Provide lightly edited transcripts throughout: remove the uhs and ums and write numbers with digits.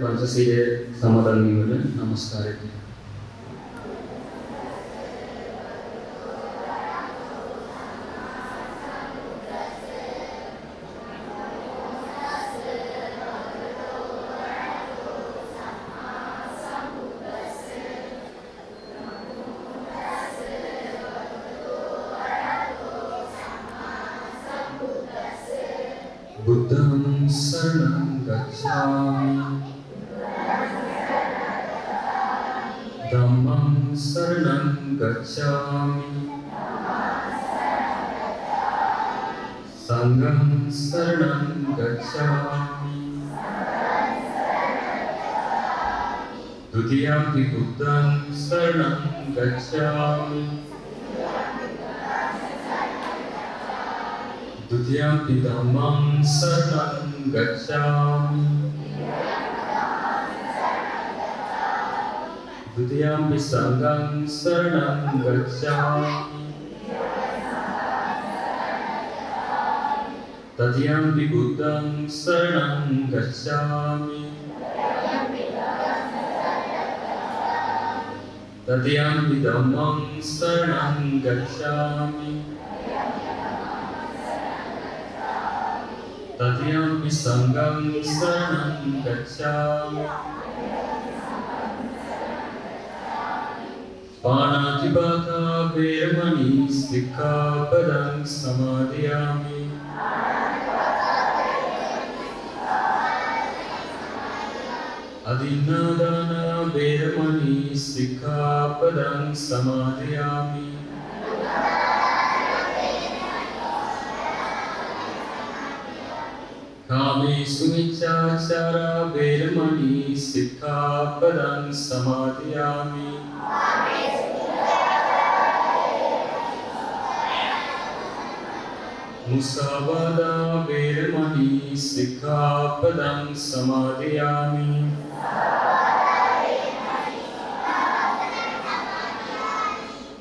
පංචශීලයේ සමාදන් වීමට নমස්කාරය කියනවා. Buddham saranam gacchami Dhammam saranam gacchami Sangham saranam gacchami Dutiyampi Buddham saranam gacchami Dutiyampi Dhammam saranam gacchami Dutiyampi Sangham saranam gacchami Tatiyampi Buddham saranam gacchami Tatiyampi Dhammam saranam gacchami Tatiyampi Sangham saranam gacchami Panatipata Veramani Sikkhapadam Samadhiyami Adinadana Veramani Sikkhapadam Samadhiyami Kamesu Miccācara Veramani Sikkhapadam Samadhiyami Musavada Veramani Sikkhapadam Samadhiyami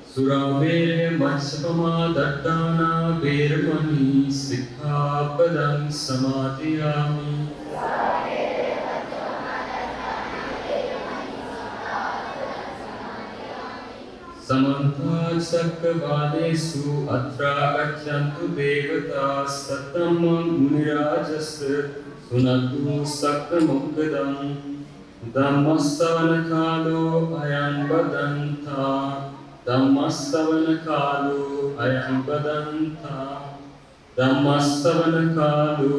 Suravere Matsapama Dattana Veramani Sikkhapadam Samadhiyami Samantha Cakkavalesu Atra Gaccantu Devatas Satamam Munirajasa Sunatu Sakkamukkadam Dhammasavana Kalo Ayan Badantha Dhammasavana Kalu Ayan Badantha Dhammasavana Kalu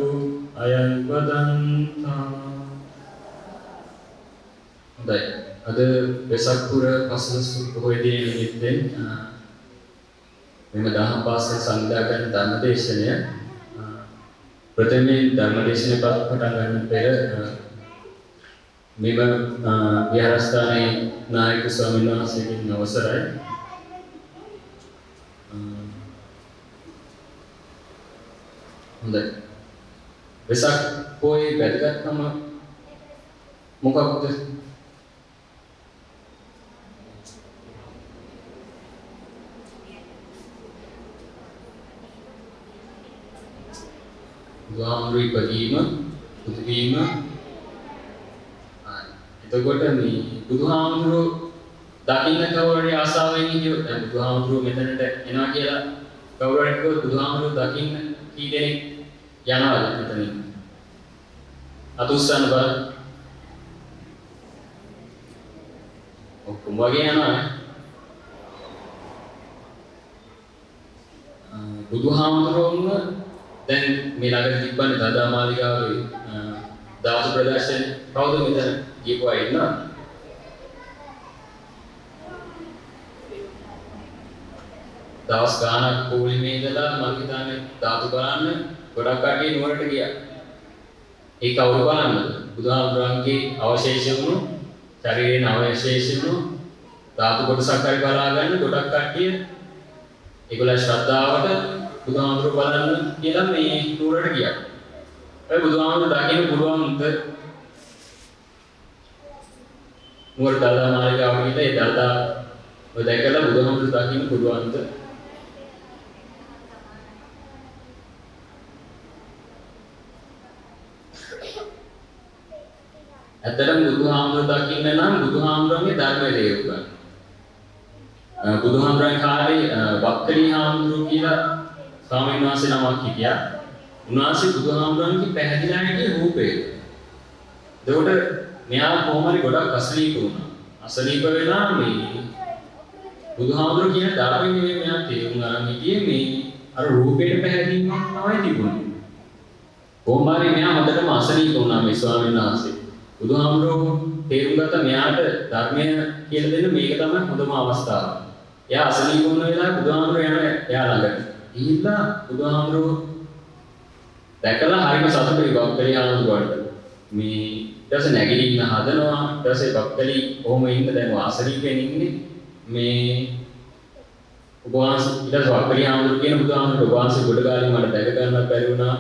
Ayan Badantha Hondai, ada Wesak Pura Pasasu Pokoknya nimitten මෙම දහම් පාසල සංවිධානය ධර්මදේශනය ප්‍රථමයෙන් ධර්මදේශනය පටන් ගන්න පෙර මෙම විහාරස්ථානයේ නායක ස්වාමීන් වහන්සේගෙන් අවසරයි හොඳයි වෙසක් පොයේ වැදගත්කම මොකක්ද බුදුහාමුදුරු ඉපදීම බුදුවීම එතකොට මේ බුදුහාමුදුරු දකින්න කවුරුරි ආසාවෙන් හිටියොත් දැන් බුදුහාමුදුරු මෙතනට එනවා කියලා කවුරුරි කිව්වොත් බුදුහාමුදුරු දකින්න කී දෙනෙක් යනවාද මෙතනින් අතුස්සන්න බලන්න ඔක්කොම වගේ යනවා බුදුහාමුදුරුවම දැන් මේ ළඟ තිබ්බනේ දදා මාලිගාවේ දාස ප්‍රදර්ශන කවුද මෙතන ගිහපු අය ඉන්නවද? දවස් ගානක් පොලිමේ ඉඳලා මම හිතන්නේ ධාතු බලන්න ගොඩක් කට්ටිය නුවරට ගියා. ඒ කවුරු බලන්නද? බුදුහාමුදුරන්ගේ අවශේෂ වුණු ශරීරයේ අවශේෂ වුණු ධාතු කොටසක් හරි බලා ගන්න ගොඩක් කට්ටිය ඒගොල්ලෝ ශ්‍රද්ධාවට බුදුහාමුදුරු බලන්න කියලා මේ නුවරට ගියා. ඒ බුදුහාමුදුරු දකින්න පුළුවන්ද? නුවර දළදා මාලිගාවට ගිහින් ඒ දළදා ඔය දැකලා බුදුහාමුදුරු දකින්න පුළුවන්ද? ඇත්තටම බුදුහාමුදුරුවෝ දකින්න නම් බුදුහාමුදුරන්ගේ ධර්මයේ තේරුම් ගන්න. බුදුහාමුදුරන් කාලේ වක්කලි හාමුදුරුවෝ කියලා ස්වාමීන් වහන්සේ නමක් හිටියා. උන්වහන්සේ බුදුහාමුදුරන්ගේ පැහැදිලා හිටිය රූපේ. එතකොට මෙයා කොහොම හරි ගොඩක් අසනීප වුණා. අසනීප වෙලා මේ බුදුහාමුදුරුවෝ කියන ධර්මයේ නෙමෙයි මෙයා තේරුම් ගන්න හිටියේ මේ අර රූපේට පැහැදීමක් තමයි තිබුණේ. කොහොම හරි මෙයා හොඳටම අසනීප වුණා මේ ස්වාමීන් වහන්සේ. බුදුහාමුදුරුවෝ තේරුම් ගත්ත මෙයාට ධර්මය කියලා දෙන්න මේක තමයි හොඳම අවස්ථාව. එයා අසනීප වුණ වෙලාවේ බුදුහාමුදුරුවෝ යන එයා ළඟට. ගිහිල්ලා බුදුහාමුදුරුවෝ දැකලා හරිම සතුටුයි වක්කලි හාමුදුරුවන්ට. මේ ඊට පස්සේ නැගිටින්න හදනවා. ඊට පස්සේ වක්කලි කොහොම ඉන්න දැන් වාසරීකෙන් ඉන්නේ. මේ උපවාස ඊට පස්සේ වක්කලි හාමුදුරුවෝ කියන බුදුහාමුදුරුවෝ උපවාසෙ ගොඩ ගාලින් මට දැක ගන්නත් බැරි වුණා.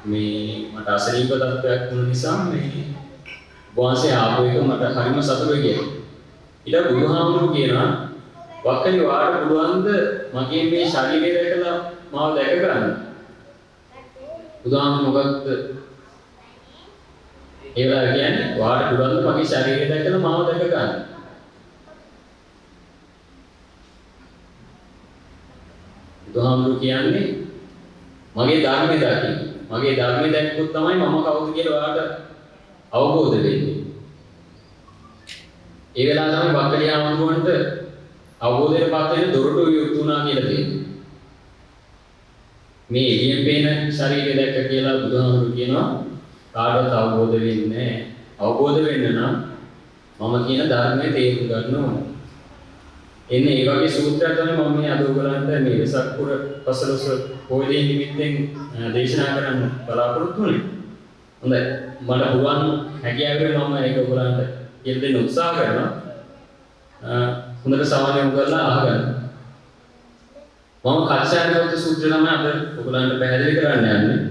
මේ මට අසනීප තත්ත්වයක් වුණ නිසා මේ උපවාසයේ ආපු එක මට හරිම සතුටුයි කියලා. ඊට බුදුහාමුදුරුවෝ කියනවා වක්කලි වාට පුළුවන්ද මගේ මේ ශරීරය දැකලා මාව දැක ගන්න? බුදුහාමුදුරුවෝ මොකක්ද ඒ වෙලාව කියන්නේ වාට පුළුවන්ද මගේ ශරීරය දැකලා මාව දැක ගන්න? බුදුහාමුදුරුවෝ කියන්නේ මගේ ධර්මය දකින්න. මගේ ධර්මය දැක්කොත් තමයි මම කවුද කියලා වාට අවබෝධ වෙන්නේ. ඒ වෙලාව තමයි වක්කලි හාමුදුරුවන්ට අවබෝධයටපත් වෙන දොරටු යුක්ත වුණා කියලා තියෙනවා. මේ එළියෙන් පේන ශරීරය දැක්ක කියලා බුදුහාමුදුරුවෝ කියනවා කාටවත් අවබෝධ වෙන්නේ නැහැ. අවබෝධ වෙන්න නම් මම කියන ධර්මයේ තේරුම් ගන්න ඕනේ. එන්නේ ඒ වගේ සූත්‍රයක් තමයි මම මේ අද ඔයගලන්ට මේ වෙසක් පුර 15 පොයේ නිමිත්තෙන් දේශනා කරන්න බලාපොරොත්තු වෙන්නේ. හොඳයි. මට පුළුවන් හැකියාවෙන් මම ඒක ඔයගලන්ට කියලා දෙන්න උත්සාහ කරනවා. හොඳට සමාන යොමු කරලා අහගන්න. මම කච්චායනගත සූත්‍රය තමයි අද ඔයගලන්ට පැහැදිලි කරන්න යන්නේ.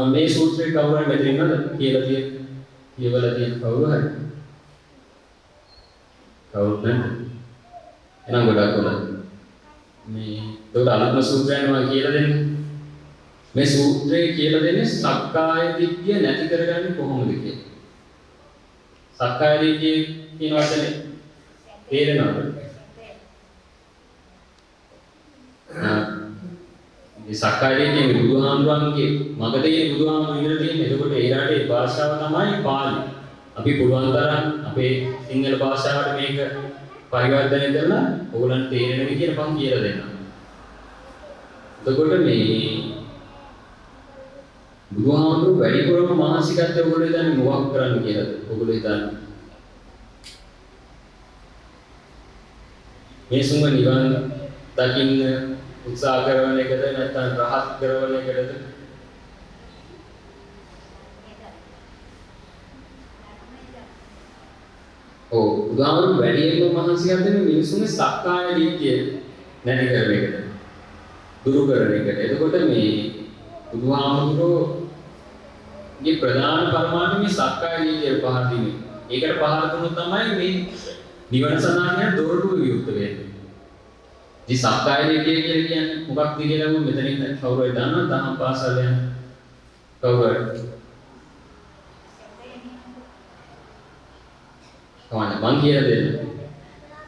මේ සූත්‍රේ කවුරු හරි මෙතන ඉන්නවද කියවලා තියෙන කවුරු හරි? කවුරුත් නැහැ. එහෙනම් ගොඩක් හොඳයි. මේ ඒකට අලුත්ම සූත්‍රයක් මම කියලා දෙන්නේ. මේ සූත්‍රය කියලා දෙන්නේ සක්කාය දිට්ඨිය නැති කරගන්නේ කොහොමද කියලා. සක්කාය දිට්ඨිය කියන වචනේ තේරෙනවද? මේ සක්කාය දිට්ඨිය බුදුහාමුදුරන්ගේ මගදී බුදුහාමුදුරු ඉගෙන තියෙන. එතකොට ඒ රටේ භාෂාව තමයි පාලි. අපි පුළුවන් තරම් අපේ සිංහල භාෂාවට මේක පරිවර්තනය කරලා ඕගොල්ලන්ට තේරෙන විදිහට මම කියලා දෙන්නම්. එතකොට මේ බුදුහාමුදුරු වැඩිපුරම මහන්සි ගත්ත ඔයගොල්ලෝ හිතන්නේ මොකක් කරන්න කියලාද? ඔයගොල්ලෝ හිතන්නේ මේ සුම නිවන් දකින්න උත්සාහ කරන එකද නැත්නම් රහත් කරන එකද? ඔව් බුදුහාමුදුරු වැඩියෙන්ම මහන්සි ගන්නේ මිනිසුන්ගේ සක්කාය දිට්ඨිය නැති කරන එකද? දුරු කරන එකට. එතකොට මේ බුදුහාමුදුරුවෝගේ ප්‍රධාන පරමාර්ථය මේ සක්කාය දිට්ඨිය පහර දීම. ඒකට පහර දුන්නොත් තමයි මේ නිවන සඳහා යන දොරටු විවෘත වෙන්නේ. මේ සක්කාය දිට්ඨිය කියන්නේ මොකක්ද කියලා මම මෙතනින් කවුරු හරි දන්නවද? දහම් පාසල් යන කවුරු හරි? කොහොමද මං කියලා දෙන්නේ?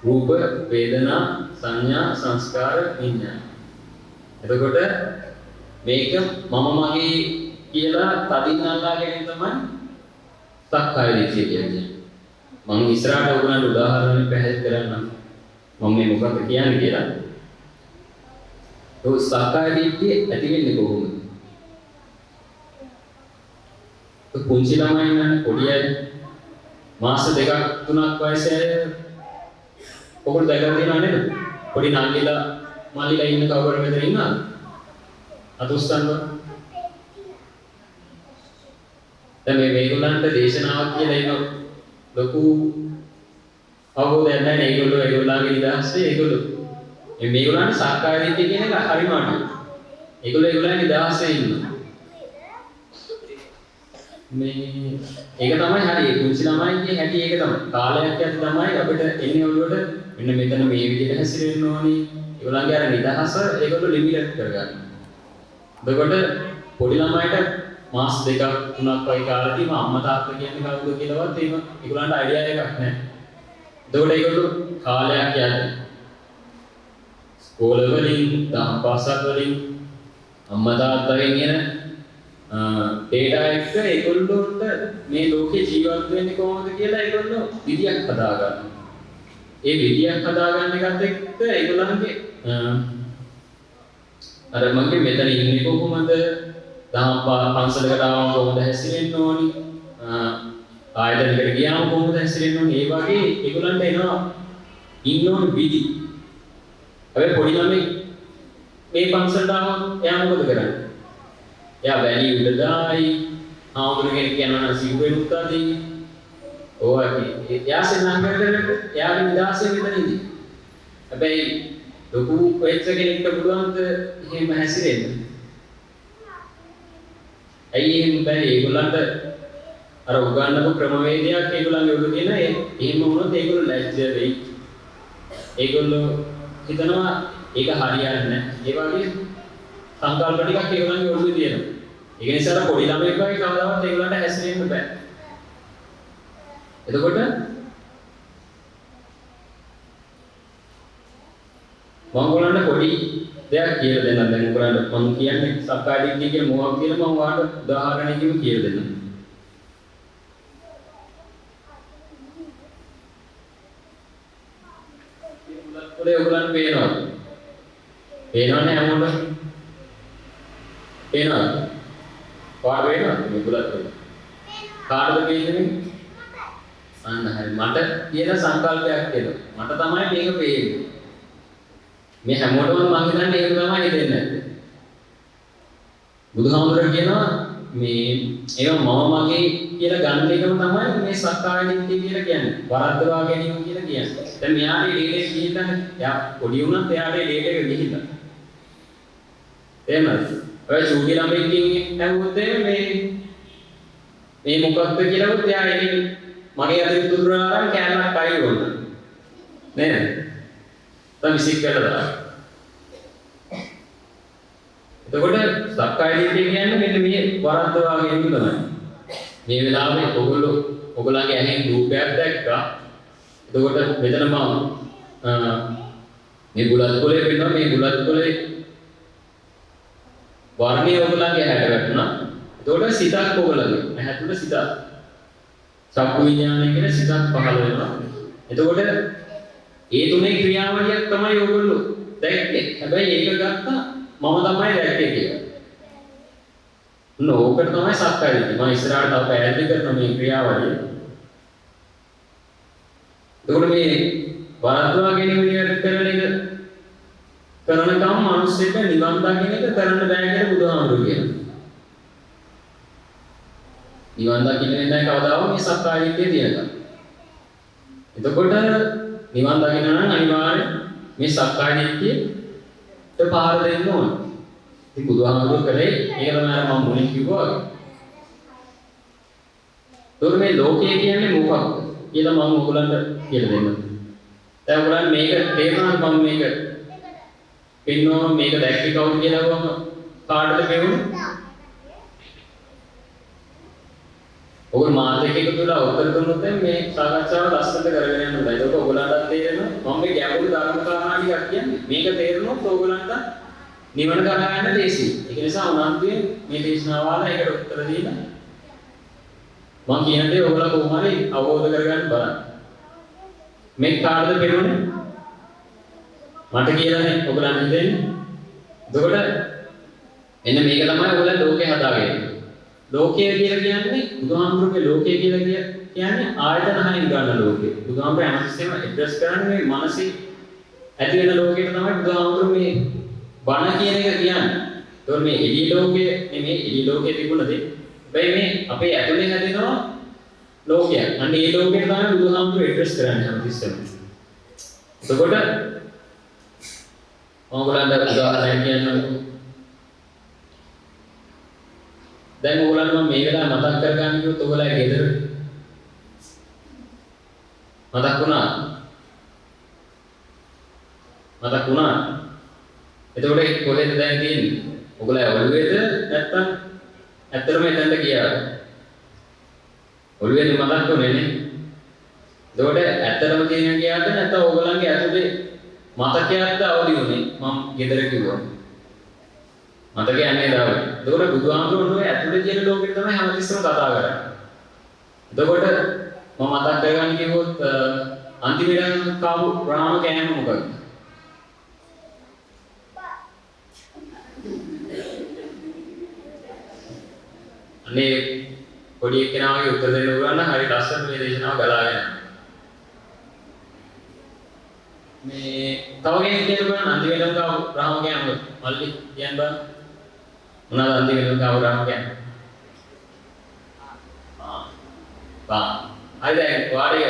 රූප, වේදනා, සංඥා, සංස්කාර, විඤ්ඤාණ. එතකොට මේක මම මගේ කියලා තදින් අල්ලා ගැනීම තමයි සක්කාය දිට්ඨිය කියන්නේ. මම ඉස්සරහට ඔයගොල්ලන්ට උදාහරණයක් පැහැදිලි කරන්නම්. මම මේ මොකක්ද කියන්නේ කියලා. ඔය සක්කාය දිට්ඨිය ඇති වෙන්නේ කොහොමද? පුංචි ළමයි නම් පොඩි අය මාස 2ක් 3ක් වයසේ අය ඔයගොල්ලෝ දැකලා තියෙනව නේද? පොඩි නංගිලා මල්ලිලා ඉන්න කවුරු මෙතන ඉන්නවද? අතුස්සන්ව. දැන් මේගොල්ලන්ට දේශනාවක් කියලා එන ලොකු අවබෝධයක් නැහැ. ඒගොල්ලන්ගේ නිදහසේ ඒගොල්ලෝ මේගොල්ලන්ට සක්කාය දිට්ඨිය කියන එක හරිම අඩුයි. ඒගොල්ලන්ගේ නිදහසේ ඉන්නවා. මේ ඒක තමයි හරි. පුංචි ළමයිගේ හැටි ඒක තමයි. කාලයක් යද්දි තමයි අපිට එන්නේ ඔළුවට මෙන්න මෙතන මේ විදිහට හැසිරෙන්න ඕනේ. ඒගොල්ලන්ගේ අර නිදහස ඒගොල්ලෝ ලිමිටඩ් කරගන්නවා. එතකොට පොඩි ළමයිට මාස දෙකක් තුනක් වගේ කාලෙදී මම අම්මා තාත්තා කියන්නේ කවුද කියලාවත් එහෙම ඒගොල්ලන්ට අයිඩියා එකක් නැහැ. එතකොට ඒගොල්ලෝ කාලයක් යද්දී ස්කෝල වලින් දහම් පාසල් වලින් අම්මා තාත්තගෙන් එන ඩේටා එක ඒගොල්ලොන්ට මේ ලෝකේ ජීවත් වෙන්නේ කොහොමද කියලා ඒගොල්ලෝ විදියක් හදාගන්නවා. ඒ විදියක් හදාගන්න එකත් එක්ක ඒගොල්ලන්ගේ අර මගේ මෙතන ඉන්නේ කොහොමද? දහම් පන්සලකට ආවම කොහොමද හැසිරෙන්න ඕනි? ආයතනයකට ගියාම කොහොමද හැසිරෙන්න ඕනි? ඒ වගේ ඒගොල්ලන්ට එනවා ඉන්න ඕන විදි. හැබැයි පොඩි ළමයි මේ පන්සලට ආවම එයා මොකද කරන්නේ? එයා වැලි උඩ දායි, ආමුදුර කෙනෙක් කියනවා නම් සිව්වෙනුත් අදී. එයා සෙල්ලම් කරගෙන එයාගේ විලාසය මෙතනදී. හැබැයි ලොකු වෙච්ච කෙනෙක්ට පුළුවන්ද එහෙම හැසිරෙන්න? ඇයි එහෙම බැරි? ඒගොල්ලන්ට අර උගන්නපු ක්‍රමවේදයක් ඒගොල්ලන්ගේ උඩ තියෙන එහෙම වුණොත් ඒගොල්ලෝ ලැජ්ජ වෙයි. ඒගොල්ලෝ හිතනවා ඒක හරියන්නේ නැහැ. ඒ වගේ සංකල්ප ටිකක් ඒගොල්ලන්ගේ ඔළුවේ තියෙනවා. ඒක නිසා පොඩි ළමයෙක් වගේ කවදාවත් ඒගොල්ලන්ට හැසිරෙන්න බෑ. එතකොට මම ඔයගොල්ලන්ට පොඩි දෙයක් කියලා දෙන්නම්. දැන් ඔයගොල්ලන්ට මම කියන්නේ සක්කාය දිට්ඨිය කියන මොකක්ද කියලා මම ඔයාලට උදාහරණයකින් කියලා දෙන්නම්. ඔයගොල්ලන්ට පේනවද? පේනවනේ හැමෝටම? පේනවද? පාර පේනවද? මේ බුලත් වල. කාටද පේන්නේ? අන්න හරි. මට කියන සංකල්පයක් එනවා. මට තමයි මේක පේන්නේ. මේ හැමෝටම මම හිතන්නේ ඒක තමයි හිතෙන්නේ නැත්තේ. බුදුහාමුදුරුවෝ කියනවා මේ ඒව මම මගේ කියලා ගන්න එකම තමයි මේ සක්කාය දිට්ඨිය කියලා කියන්නේ. වරද්දවා ගැනීම කියලා කියන්නේ. දැන් මෙයාගේ ලීඩේ ගිහින් එයා පොඩි වුණත් එයාගේ ලීඩේ එක ගිහිල්ලා. එහෙමද? ඔය චූටි ළමෙක්ගෙන් ඇහුවොත් මේ මොකක්ද කියලා උත් එයා එන්නේ මගේ අතින් තුරුරාරන් කෑල්ලක් කයි වුණ. නේද? දැන් විසික් කරලා. එතකොට සක්කාය දිට්ඨිය කියන්නේ මෙන්න මේ වරද්දවා ගැනීම තමයි. මේ වෙලාවේ ඔයගොල්ලන්ගේ ඇහෙන් රූපයක් දැක්කා. එතකොට මෙතන මම මේ බුලත් කොලේ පෙන්නවා මේ බුලත් කොලේ වර්ණය ඔයගොල්ලන්ගේ ඇහැට වැටුණා. එතකොට සිතක් ඔයගොල්ලන්ගේ ඇහැ තුල සිතක්. චක්කු විඥානය කියන සිතක් පහළ වෙනවා. එතකොට ඒ තුනේ ක්‍රියාවලියක් තමයි ඔයගොල්ලෝ දැක්කේ. හැබැයි ඒක ගත්තා මම තමයි දැක්කේ කියලා. නෝකට තමයි සක්කාය දිට්ඨිය. මම ඉස්සරහට තව පැහැදිලි කරන මේ ක්‍රියාවලිය. එතකොට මේ වරද්දවා ගැනීම කරනකම් මිනිස්සෙට නිවන් දකින්න එක කරන්න බෑ කියලා බුදුහාමුදුරුවෝ කියනවා. නිවන් දකින්න වෙන්නේ කවදාවත් මේ සක්කාය දිට්ඨිය තියෙනවා. එතකොට නිවන් දකින්න නම් අනිවාර්යෙන් මේ සක්කාය දිට්ඨියට පාර දෙන්න ඕන. ඉතින් බුදුහාමුදුරුවෝ කරේ ඒක තමයි මම මුලින් කිව්වා වගේ. එතකොට මේ ලෝකය කියන්නේ මොකක්ද කියලා මම ඔයගොල්ලන්ට කියලා දෙන්නම්. දැන් ඔයගොල්ලන් මේක තේරුණාද මම මේක පින්නෝ මේක දැක්කේ කවුද කියලා වම කාටද කියවුනේ? ඔයගොල්ලෝ මාත් එක්ක එකතු වෙලා උත්තර දුන්නොත් මේ සාකච්ඡාව ලස්සනට කරගෙන යන්න උදේ. ඒක ඔයගොල්ලන්ට තේරෙනවා මම මේ ගැඹුරු ධර්ම කාරණා ටිකක් කියන්නේ. මේක තේරුනොත් ඔයගොල්ලන්ට නිවන කරා යන්න ලේසියි. ඒක නිසා උනන්දුවෙන් මේ දේශනාව ආලා ඒකට උත්තර දීලා මම කියන දේ ඔයගොල්ලෝ කොහොම හරි අවබෝධ කරගන්න බලන්න. මේ කාටද පෙරුනේ? මට කියලානේ ඔයගොල්ලන් හිතෙන්නේ. එතකොට එන්න මේක තමයි ඔයගොල්ලන් ලෝකේ හදාගෙන. ලෝකය කියලා කියන්නේ බුදුහාමුදුරුවෝ ලෝකය කියලා කියන්නේ ආයතන හයින් ගන්න ලෝකේ. බුදුහාමුදුරුවෝ හැමතිස්සෙම ඇඩ්‍රස් කරන්නේ මේ මනසේ ඇති වෙන ලෝකයට තමයි බුදුහාමුදුරුවෝ මේ බණ කියන එක කියන්නේ. ඒතකොට මේ එළි ලෝකයේ නෙමෙයි එළි ලෝකයේ තිබුණ දේ. හැබැයි මේ අපේ ඇතුලේ හැදෙනවා ලෝකයක්. අන්න ඒ ලෝකෙට තමයි බුදුහාමුදුරුවෝ ඇඩ්‍රස් කරන්නේ හැමතිස්සෙම. එතකොට ඔයගොල්ලන්ට උදාහරණයක් කියන්නම්. දැන් ඔයගොල්ලන්ට මම මේ වෙලාව මතක් කරගන්න කිව්වොත් ඔයගොල්ලෝ ගෙදර මතක් වුණා. මතක් වුණා. එතකොට කොහෙද දැන් තියෙන්නේ? ඔයගොල්ලෝ ඔළුවේද නැත්තම් ඇත්තටම එතනට ගියා. ඔළුවේ මතක් වුණේ නේ. එතකොට ඇත්තටම කියන ගියාද නැත්නම් ඕගොල්ලන්ගේ ඇතුලේ මතකයක්ද අවදි වුණේ? මම ගෙදර කිව්වා. මතකයක් යන්නේ දාව. එතකොට බුදුහාමුදුරුවෝ ඇතුලේ තියෙන ලෝකෙට තමයි හැමතිස්සෙම කතා කරන්නේ. එතකොට මම මතක් කරගන්න කිව්වොත් අන්තිමට කාපු රාම කෑම මොකක්ද? අනේ පොඩි එක්කෙනාගේ උත්තර දෙන්න උගන්න හරි ලස්සන මේ දේශනාව ගලාගෙන. මේ තව කෙනෙක් කියන්න බලන්න අන්තිමට කාපු රාම කෑම මල්ලි කියන්න බලන්න. මොනවාද අන්තිමට කාපු රාම කෑම? හරි දැන් වාඩිය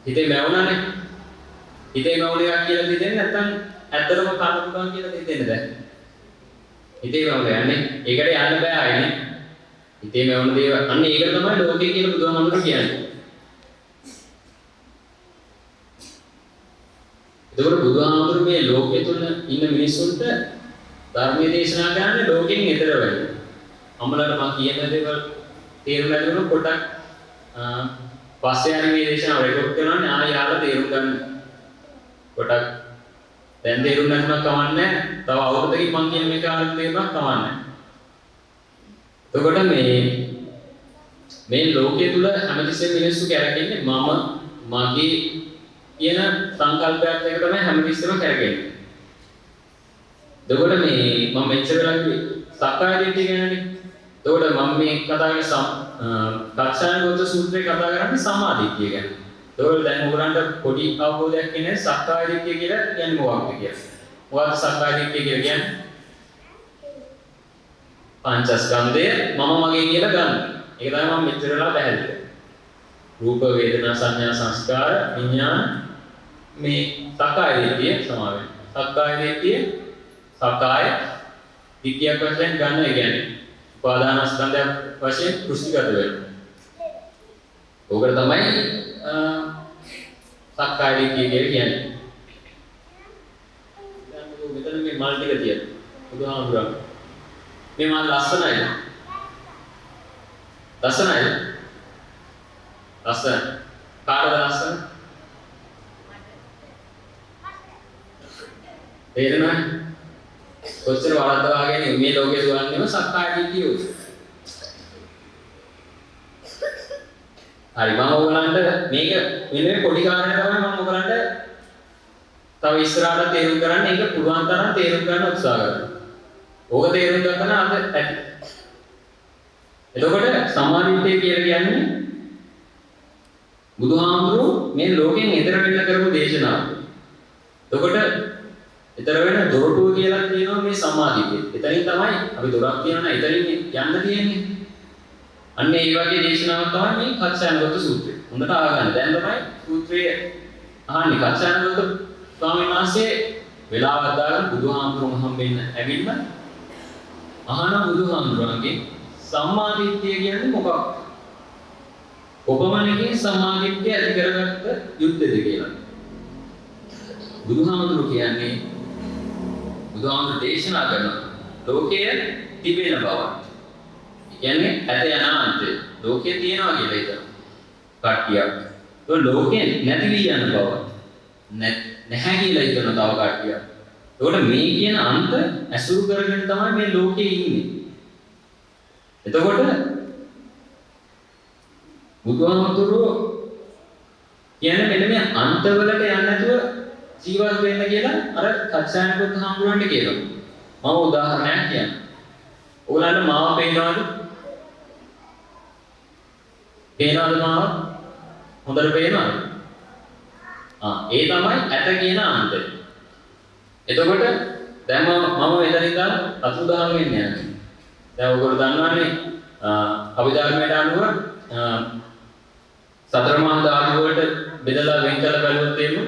හිතේ මැවුණානේ. හිතේ මැවුණ එකක් කියලා දෙන්නේ නැත්නම් ඇත්තටම කන්න පුළුවන් කියලා දෙන්නේ දැන්. හිතේ මැවුණ යන්නේ. ඒකට යන්න බෑ ආයේ. හිතේ මැවුණ දේ අන්න ඒක තමයි ලෝකේ කියලා බුදුහාමුදුරුවෝ කියන්නේ. ඒකවල බුදුහාමුදුරුවෝ මේ ලෝකේ තුල ඉන්න මිනිස්සුන්ට ධර්මයේ දේශනා කරන්නේ ලෝකෙන් ඈතර වෙන්න. අම්මලාට මම කියන දේවල් තේරුම් ගන්න පොඩ්ඩක් පස්සේ යන මේ දේශනාව රෙකෝඩ් කරනවානේ ආයෙ යාලා තේරුම් ගන්න. පොඩ්ඩක් දැන් තේරුම් ගන්නවත් කවන්නේ තව අවුරුද්දකින් මම කියන මේක ආයෙත් තේරුම්ක් කවන්නේ. එතකොට මේ ලෝකයේ තුල හැමතිස්සෙම මිනිස්සු කැරකෙන්නේ මම මගේ කියන සංකල්පයක් එක තමයි හැමතිස්සෙම කැරකෙන්නේ. එතකොට මම මෙච්චර වෙලා සක්කාය දිට්ඨිය ගැනනේ. එතකොට මම මේ කතා කරන්නේ කච්චායනගත සූත්‍රයේ කතා කරන්නේ සම්මාදිට්ඨිය ගැන. එතකොට දැන් ඔයගලන්ට පොඩි අවබෝධයක් ඉන්නේ සක්කාය දිට්ඨිය කියලා කියන්නේ මොකක්ද කියලා. මොකක්ද සක්කාය දිට්ඨිය කියලා කියන්නේ? පංචස්කන්ධය මම මගේ කියලා ගන්න. ඒක තමයි මම මෙච්චර වෙලා පැහැදිලි කරන්නේ. රූප වේදනා සංඥා සංස්කාර විඥාන මේ සක්කාය දිට්ඨිය සමාවෙන්න. සක්කාය දිට්ඨිය සක්කාය දිට්ඨියක් වශයෙන් ගන්න ඒ කියන්නේ උපාදානස්කන්ධය වශයෙන් දෘෂ්ටිගත වෙනවා. ඕකට තමයි සක්කාය දිට්ඨිය කියලා කියන්නේ. දැන් මෙතන මේ මල් ටික තියෙනවා. බුදුහාමුදුරුවෝ මේ මල් ලස්සනයි. ලස්සනයි. ලස්සන. කාටද ලස්සන? තේරෙනවද? කොච්චර වරද්දවාගෙන මේ ලෝකේ දුවන්නේම සක්කාය දිට්ඨිය උස. හරි මම ඔයගලන්ට මේක මෙන්න මේ පොඩි කාරණේ තමයි මම ඔයගලන්ට තව ඉස්සරහට තේරුම් ගන්න ඒක පුළුවන් තරම් තේරුම් ගන්න උත්සාහ කරනවා. ඕක තේරුම් ගන්න අද ඇති. එතකොට සම්මාදිට්ඨිය කියලා කියන්නේ බුදුහාමුදුරුවෝ මේ ලෝකෙන් ඈතර වෙන්න කරපු දේශනාව. එතකොට ඈතර වෙන දොරටුව කියලා කියනවා මේ සම්මාදිට්ඨිය. එතනින් තමයි අපි දොරක් කියනවා එතනින් යන්න තියෙන්නේ. අන්න ඒ වගේ දේශනාවක් තමයි මේ කච්චායනගත සූත්‍රය. හොඳට අහගන්න. දැන් තමයි සූත්‍රය අහන්නේ කච්චායනගත ස්වාමීන් වහන්සේ වෙලාවක් දාගෙන බුදුහාමුදුරුවෝ හම්බෙන්න ඇවිල්ලා අහන බුදුහාමුදුරන්ගේ සම්මාදිට්ඨිය කියන්නේ මොකක්ද? කොපමණකින් සම්මාදිට්ඨිය ඇති කරගත්ත යුද්ධද කියලා. බුදුහාමුදුරුවෝ කියන්නේ බුදුහාමුදුරුවෝ දේශනා කරන ලෝකයේ තිබෙන බව. කියන්නේ ඇත යන අන්තය. ලෝකයේ තියෙනවා කියලා හිතනවා. කට්ටියක්. ඒ ලෝකේ නැති වී යන බව. නැහැ කියලා හිතන තව කට්ටියක්. ඒකට මේ කියන අන්ත ඇසුරු කරගෙන තමයි මේ ලෝකේ ඉන්නේ. එතකොට බුදුහාමුදුරුවෝ කියන්නේ මෙන්න මේ අන්තවලට යන්නේ නැතුව ජීවත් වෙන්න කියලා අර කච්චායනගත හාමුදුරන්ට කියනවා. මම උදාහරණයක් කියන්නම්. ඕගොල්ලන්ට මාව පේනවද? පේනවද මාව? හොඳට පේනවද? ඒ තමයි ඇත කියන අන්තය. එතකොට දැන් මම මෙතන ඉඳන් අතුරුදහන් වෙන්න යනවා. දැන් ඔයගොල්ලෝ දන්නවනේ අභිධර්මයට අනුව සතර මහා ධාතු වලට බෙදලා වෙන් කරලා බලුවොත් එහෙම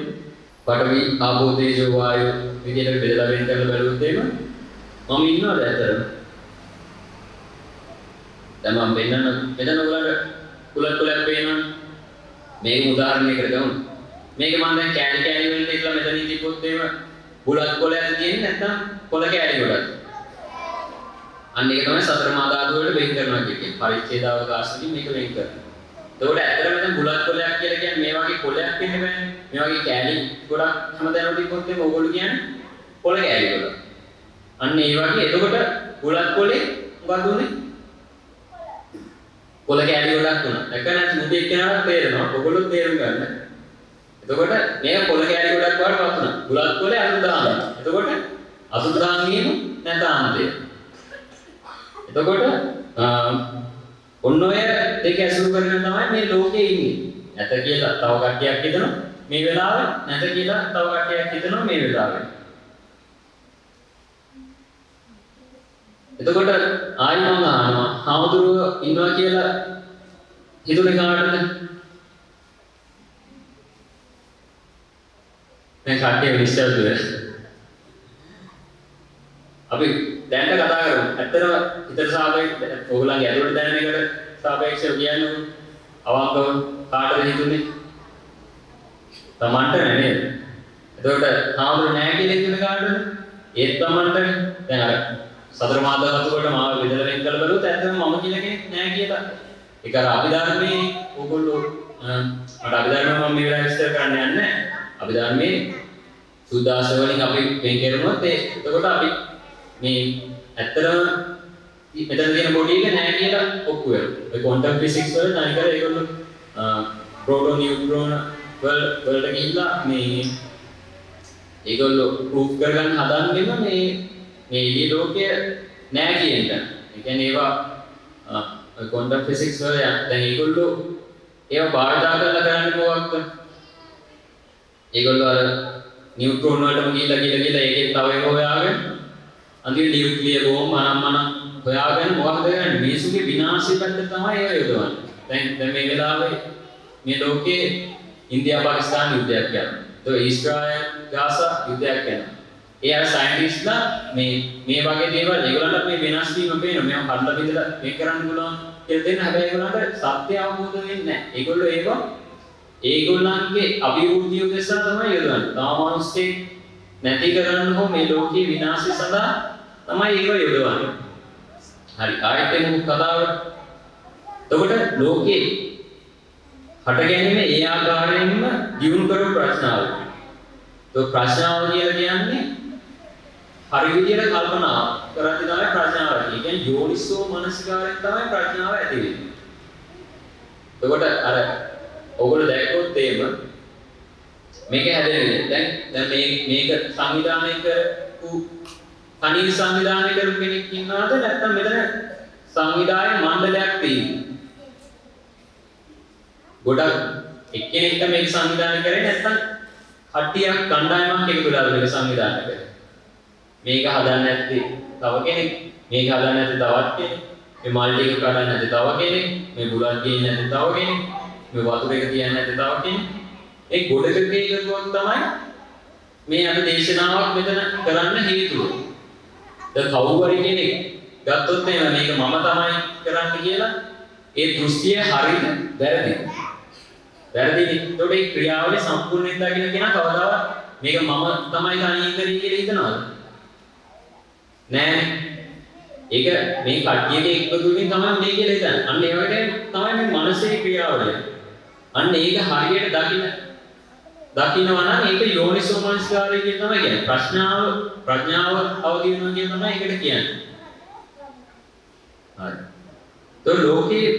පඨවි ආපෝ තේජෝ වායු විදිහට බෙදලා වෙන් කරලා බලුවොත් එහෙම මම ඉන්නවද ඇත්තටම? දැන් මම මෙතන ඔයගොල්ලන්ට කුලක් පේනවනේ. මේක උදාහරණයකට ගමු. මේක මම දැන් කැලි වලට ඉట్లా මෙතනින් තිබ්බොත් එහෙම බුලත් කොළ ඇද තියෙන්නේ නැත්නම් කොළ කැලි කොටද? අන්න ඒක තමයි සතර මා ධාතු වලට වෙන් කරනවා කියන්නේ. පරිච්ඡේද අවකාශකින් මේක වෙන් කරනවා. එතකොට ඇත්තටම දැන් බුලත් කොලයක් කියලා කියන්නේ මේ වගේ කොලයක් වෙන්න බෑනේ. මේ වගේ කැලි ගොඩක් හැමදාම තිබ්බොත් එimhe ඕගොල්ලෝ කියන්නේ කොල කැලි වල. අන්න ඒ වගේ එතකොට බුලත් කොලේ මොකද උනේ? කොල කැලි ගොඩක් වුණා. දැක්ක නැත්නම් මුදේ එක්කෙනාට තේරෙනවා. ඔයගොල්ලෝ තේරුම් ගන්න. එතකොට මේක කොල කැලි ගොඩක් වඩ පත් වුණා. බුලත් කොලේ අනුදාන. එතකොට අසුදාන් කියන නැතාන්තය. එතකොට ඔන්න ඔය දෙක ඇසුරු කරගෙන තමයි මේ ලෝකේ ඉන්නේ. නැත කියලා තව කට්ටියක් හිතනවා මේ වෙලාවේ, නැත කියලා තව කට්ටියක් හිතනවා මේ වෙලාවේ. එතකොට ආයි මම අහනවා හාමුදුරුවෝ ඉන්නවා කියලා හිතුනේ කාටද? මේ කට්ටිය විශ්වාසද? අපි දැනට කතා කරමු. ඇත්තටම හිතට සාපේක්ෂව ඕගොල්ලන්ගේ ඇතුළට දැනෙන එකට සාපේක්ෂව කියන්නේ අවංකව කාටද හිතුනේ? Tamanට නේද? එතකොට හාමුදුරුවෝ නෑ කියලා හිතුනේ කාටද? ඒත් Tamanට දැන් අර සතර මා ධාතු වලට මාව බෙදලා වෙන් කරලා බලුවොත් ඇත්තටම මම කියලා කෙනෙක් නෑ කියලා. ඒක අර අභිධර්මයේ ඕගොල්ලෝ අර අභිධර්ම මම මේ වෙලාවේ විස්තර කරන්න යන්නේ නෑ. අභිධර්මයේ සුද්දාස වලින් අපි වෙන් කරනොත් එතකොට අපි මේ ඇත්තටම මෙතන තියෙන බොඩි එක නෑ කියලා ඔප්පු වෙනවා. ඒ ක්වොන්ටම් ෆිසික්ස් වල තනිකර ඒගොල්ලෝ ප්‍රෝටෝන නියුට්‍රෝන වලට ගිහිල්ලා මේ ඒගොල්ලෝ ප්‍රූෆ් කරගන්න හදන්නේම මේ එළිය ලෝකය නෑ කියන එක. ඒ කියන්නේ ඒවා ක්වොන්ටම් ෆිසික්ස් වල දැන් ඒගොල්ලෝ ඒවා භාවිතා කරලා කරන්නේ මොකක්ද? ඒගොල්ලෝ අර නියුට්‍රෝන වලටම ගිහිල්ලා ඒකේ තව එක හොයාගෙන අන්තිම නියුක්ලියර් බෝම්බ අනම්මන හොයාගෙන මොකක්ද කරන්නේ? මිනිසුගේ විනාශය පැත්තට තමයි ඒව යොදවන්නේ. දැන් මේ වෙලාවේ මේ ලෝකයේ ඉන්දියා පාකිස්තාන යුද්ධයක් යනවා. ඒ ඊශ්‍රායල් ගාසා යුද්ධයක් යනවා. ඒ අර සයන්ටිස්ට්ලා මේ වගේ දේවල් ඒගොල්ලන්ට මේ වෙනස් වීම පේනවා. මේවා කඩලා බෙදලා මේක කරන්න පුළුවන් කියලා දෙන්න. හැබැයි ඒගොල්ලන්ට සත්‍ය අවබෝධ වෙන්නේ නැහැ. ඒගොල්ලෝ ඒගොල්ලන්ගේ අභිවෘද්ධිය උදෙසා තමයි යොදවන්නේ. තම මිනිස්සෙක් නැති කරන්න හෝ මේ ලෝකයේ විනාශය සඳහා තමයි ඒව යොදවන්නේ. හරි ආයෙත් එමු කතාවට. එතකොට ලෝකයේ හට ගැනීම ඒ ආකාරයෙන්ම දියුණු කරපු ප්‍රශ්නාව. ඒ ප්‍රශ්නාව කියලා කියන්නේ හරි විදියට කල්පනා කරද්දී තමයි ප්‍රඥාව ඇති. ඒ කියන්නේ යෝනිසෝ මනසිකාරයෙන් තමයි ප්‍රඥාව ඇති වෙන්නේ. එතකොට අර ඔයගොල්ලෝ දැක්කොත් එහෙම මේක හැදෙන්නේ. දැන් මේක සංවිධානය කරපු කණිල් සංවිධානය කරපු කෙනෙක් ඉන්නවද නැත්නම් මෙතන සංවිධානය මණ්ඩලයක් තියෙනවා. ගොඩක් එක්කෙනෙක්ට මේක සංවිධානය කරේ නැත්නම් කට්ටියක් කණ්ඩායමක් එකතු වෙලා මේක සංවිධානය කරේ. මේක හදන්න නැත්තේ තව කෙනෙක්, මේක හදන්න නැත්තේ තවත් කෙනෙක්, මේ මල් ටික කඩන්න නැත්තේ තව කෙනෙක්, මේ බුලත් ගේන්න නැත්තේ තව කෙනෙක්, මේ වතුර එක තියන්න නැත්තේ තව කෙනෙක්. ඒ ගොඩක එකතුවක් තමයි මේ අද දේශනාවක් මෙතන කරන්න හේතුව. දැන් කවුරු හරි කෙනෙක් ගත්තොත් එහෙම මේක මම තමයි කරන්න කියලා ඒ දෘෂ්ටිය හරිද වැරදිද? වැරදිනේ. ඒතකොට මේ ක්‍රියාවලිය සම්පූර්ණයෙන් දකින්න කෙනා කවදාවත් මේක මම තමයි තනියෙන් කරේ කියලා හිතනවද? නෑනේ. ඒක මේ කට්ටියගේ එකතුවකින් තමයි මේ කියලා හිතන්නේ. අන්න ඒ වගේ තමයි මේ මනසේ ක්‍රියාවලිය. අන්න ඒක හරියට දකින්නවා නම් ඒක යෝනිසෝ මනසිකාරය කියන තමයි කියන්නේ. ප්‍රඥාව අවදි වෙනවා කියන තමයි ඒකට කියන්නේ. හරි. તો ලෝකේ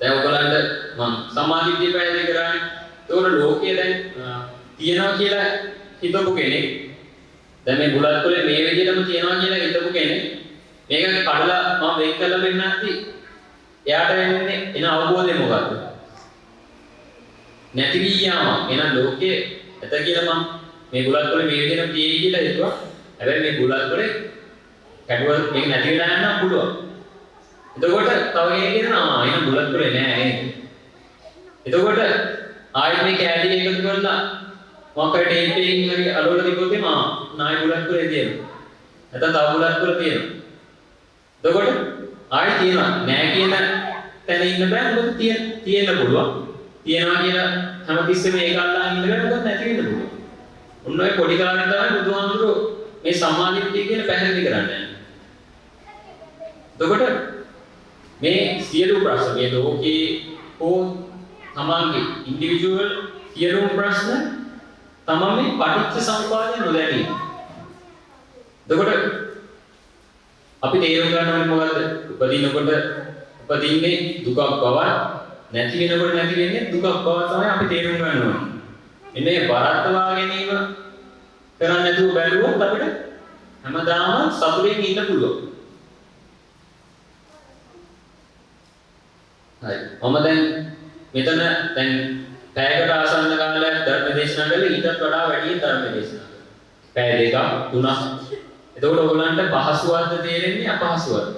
දැන් ඔයගලන්ට මම සමාධිය පැහැදිලි කරානේ. ඒතකොට ලෝකයේ දැන් තියනවා කියලා හිතපු කෙනෙක් දැන් මේ බුලත් කොලේ මේ විදිහටම තියනවා කියලා හිතපු කෙනෙක් මේක කඩලා මම වෙන් කරලා මෙන්න නැති එයාට වෙන්නේ එන අවබෝධය මොකද්ද? නැති ගියාම එහෙනම් ලෝකයේ ඇත කියලා මම මේ බුලත් කොලේ මේ විදිහටම තියෙයි කියලා හිතුවා. හැබැයි මේ බුලත් කොලේ කැඩුවල් මේක නැති වෙලා යන්න පුළුවන්. එතකොට තව කෙනෙක් කියනවා එහෙනම් බුලත් කොලේ නෑ නේද? එතකොට ආයෙත් මේ කැඩි එකතු කරලා මොකක්ද ටේප් එකකින් හරි අලවල තිබ්බොත් එම නායි බුලත් කොලේ තියෙනවා. නැත්නම් තව බුලත් කොලේ තියෙනවා. එතකොට ආයෙත් තියෙනවා නෑ කියන තැන ඉන්න බෑ. මොකද තියෙන්න පුළුවන්. තියෙනවා කියලා හැමතිස්සෙම ඒක අල්ලන් ඉන්න බෑ. මොකද නැති වෙන්න පුළුවන්. ඔන්න ඔය පොඩි කාලේ තමයි බුදුහාමුදුරුවෝ මේ සම්මාදිට්ඨිය කියන පැහැදිලි කරන්නේ. එතකොට මේ සියලු ප්‍රශ්න මේ ලෝකේ හෝ තමන්ගේ ඉන්ඩිවිජුවල් සියලුම ප්‍රශ්න තමන් මේ පටිච්ච සමුප්පාදය නොදැනීම. එතකොට අපි තේරුම් ගන්න ඕනේ මොකද්ද? උපදිනකොට උපදින්නේ දුකක් බව, නැති වෙනකොට නැති වෙන්නේ දුකක් බව තමයි අපි තේරුම් ගන්න ඕනේ. එන්නේ වරද්දවා ගැනීම කරන්නේ නැතුව බැලුවොත් අපිට හැමදාම සතුටින් ඉන්න පුළුවන්. හරි. මම දැන් මෙතන දැන් පැයකට ආසන්න කාලයක් ධර්ම දේශනා කළා ඊටත් වඩා වැඩි ධර්ම දේශනා කළා. පැය දෙකක් තුනක්. එතකොට ඔයගොල්ලන්ට පහසුවක්ද තේරෙන්නේ අපහසුවක්ද?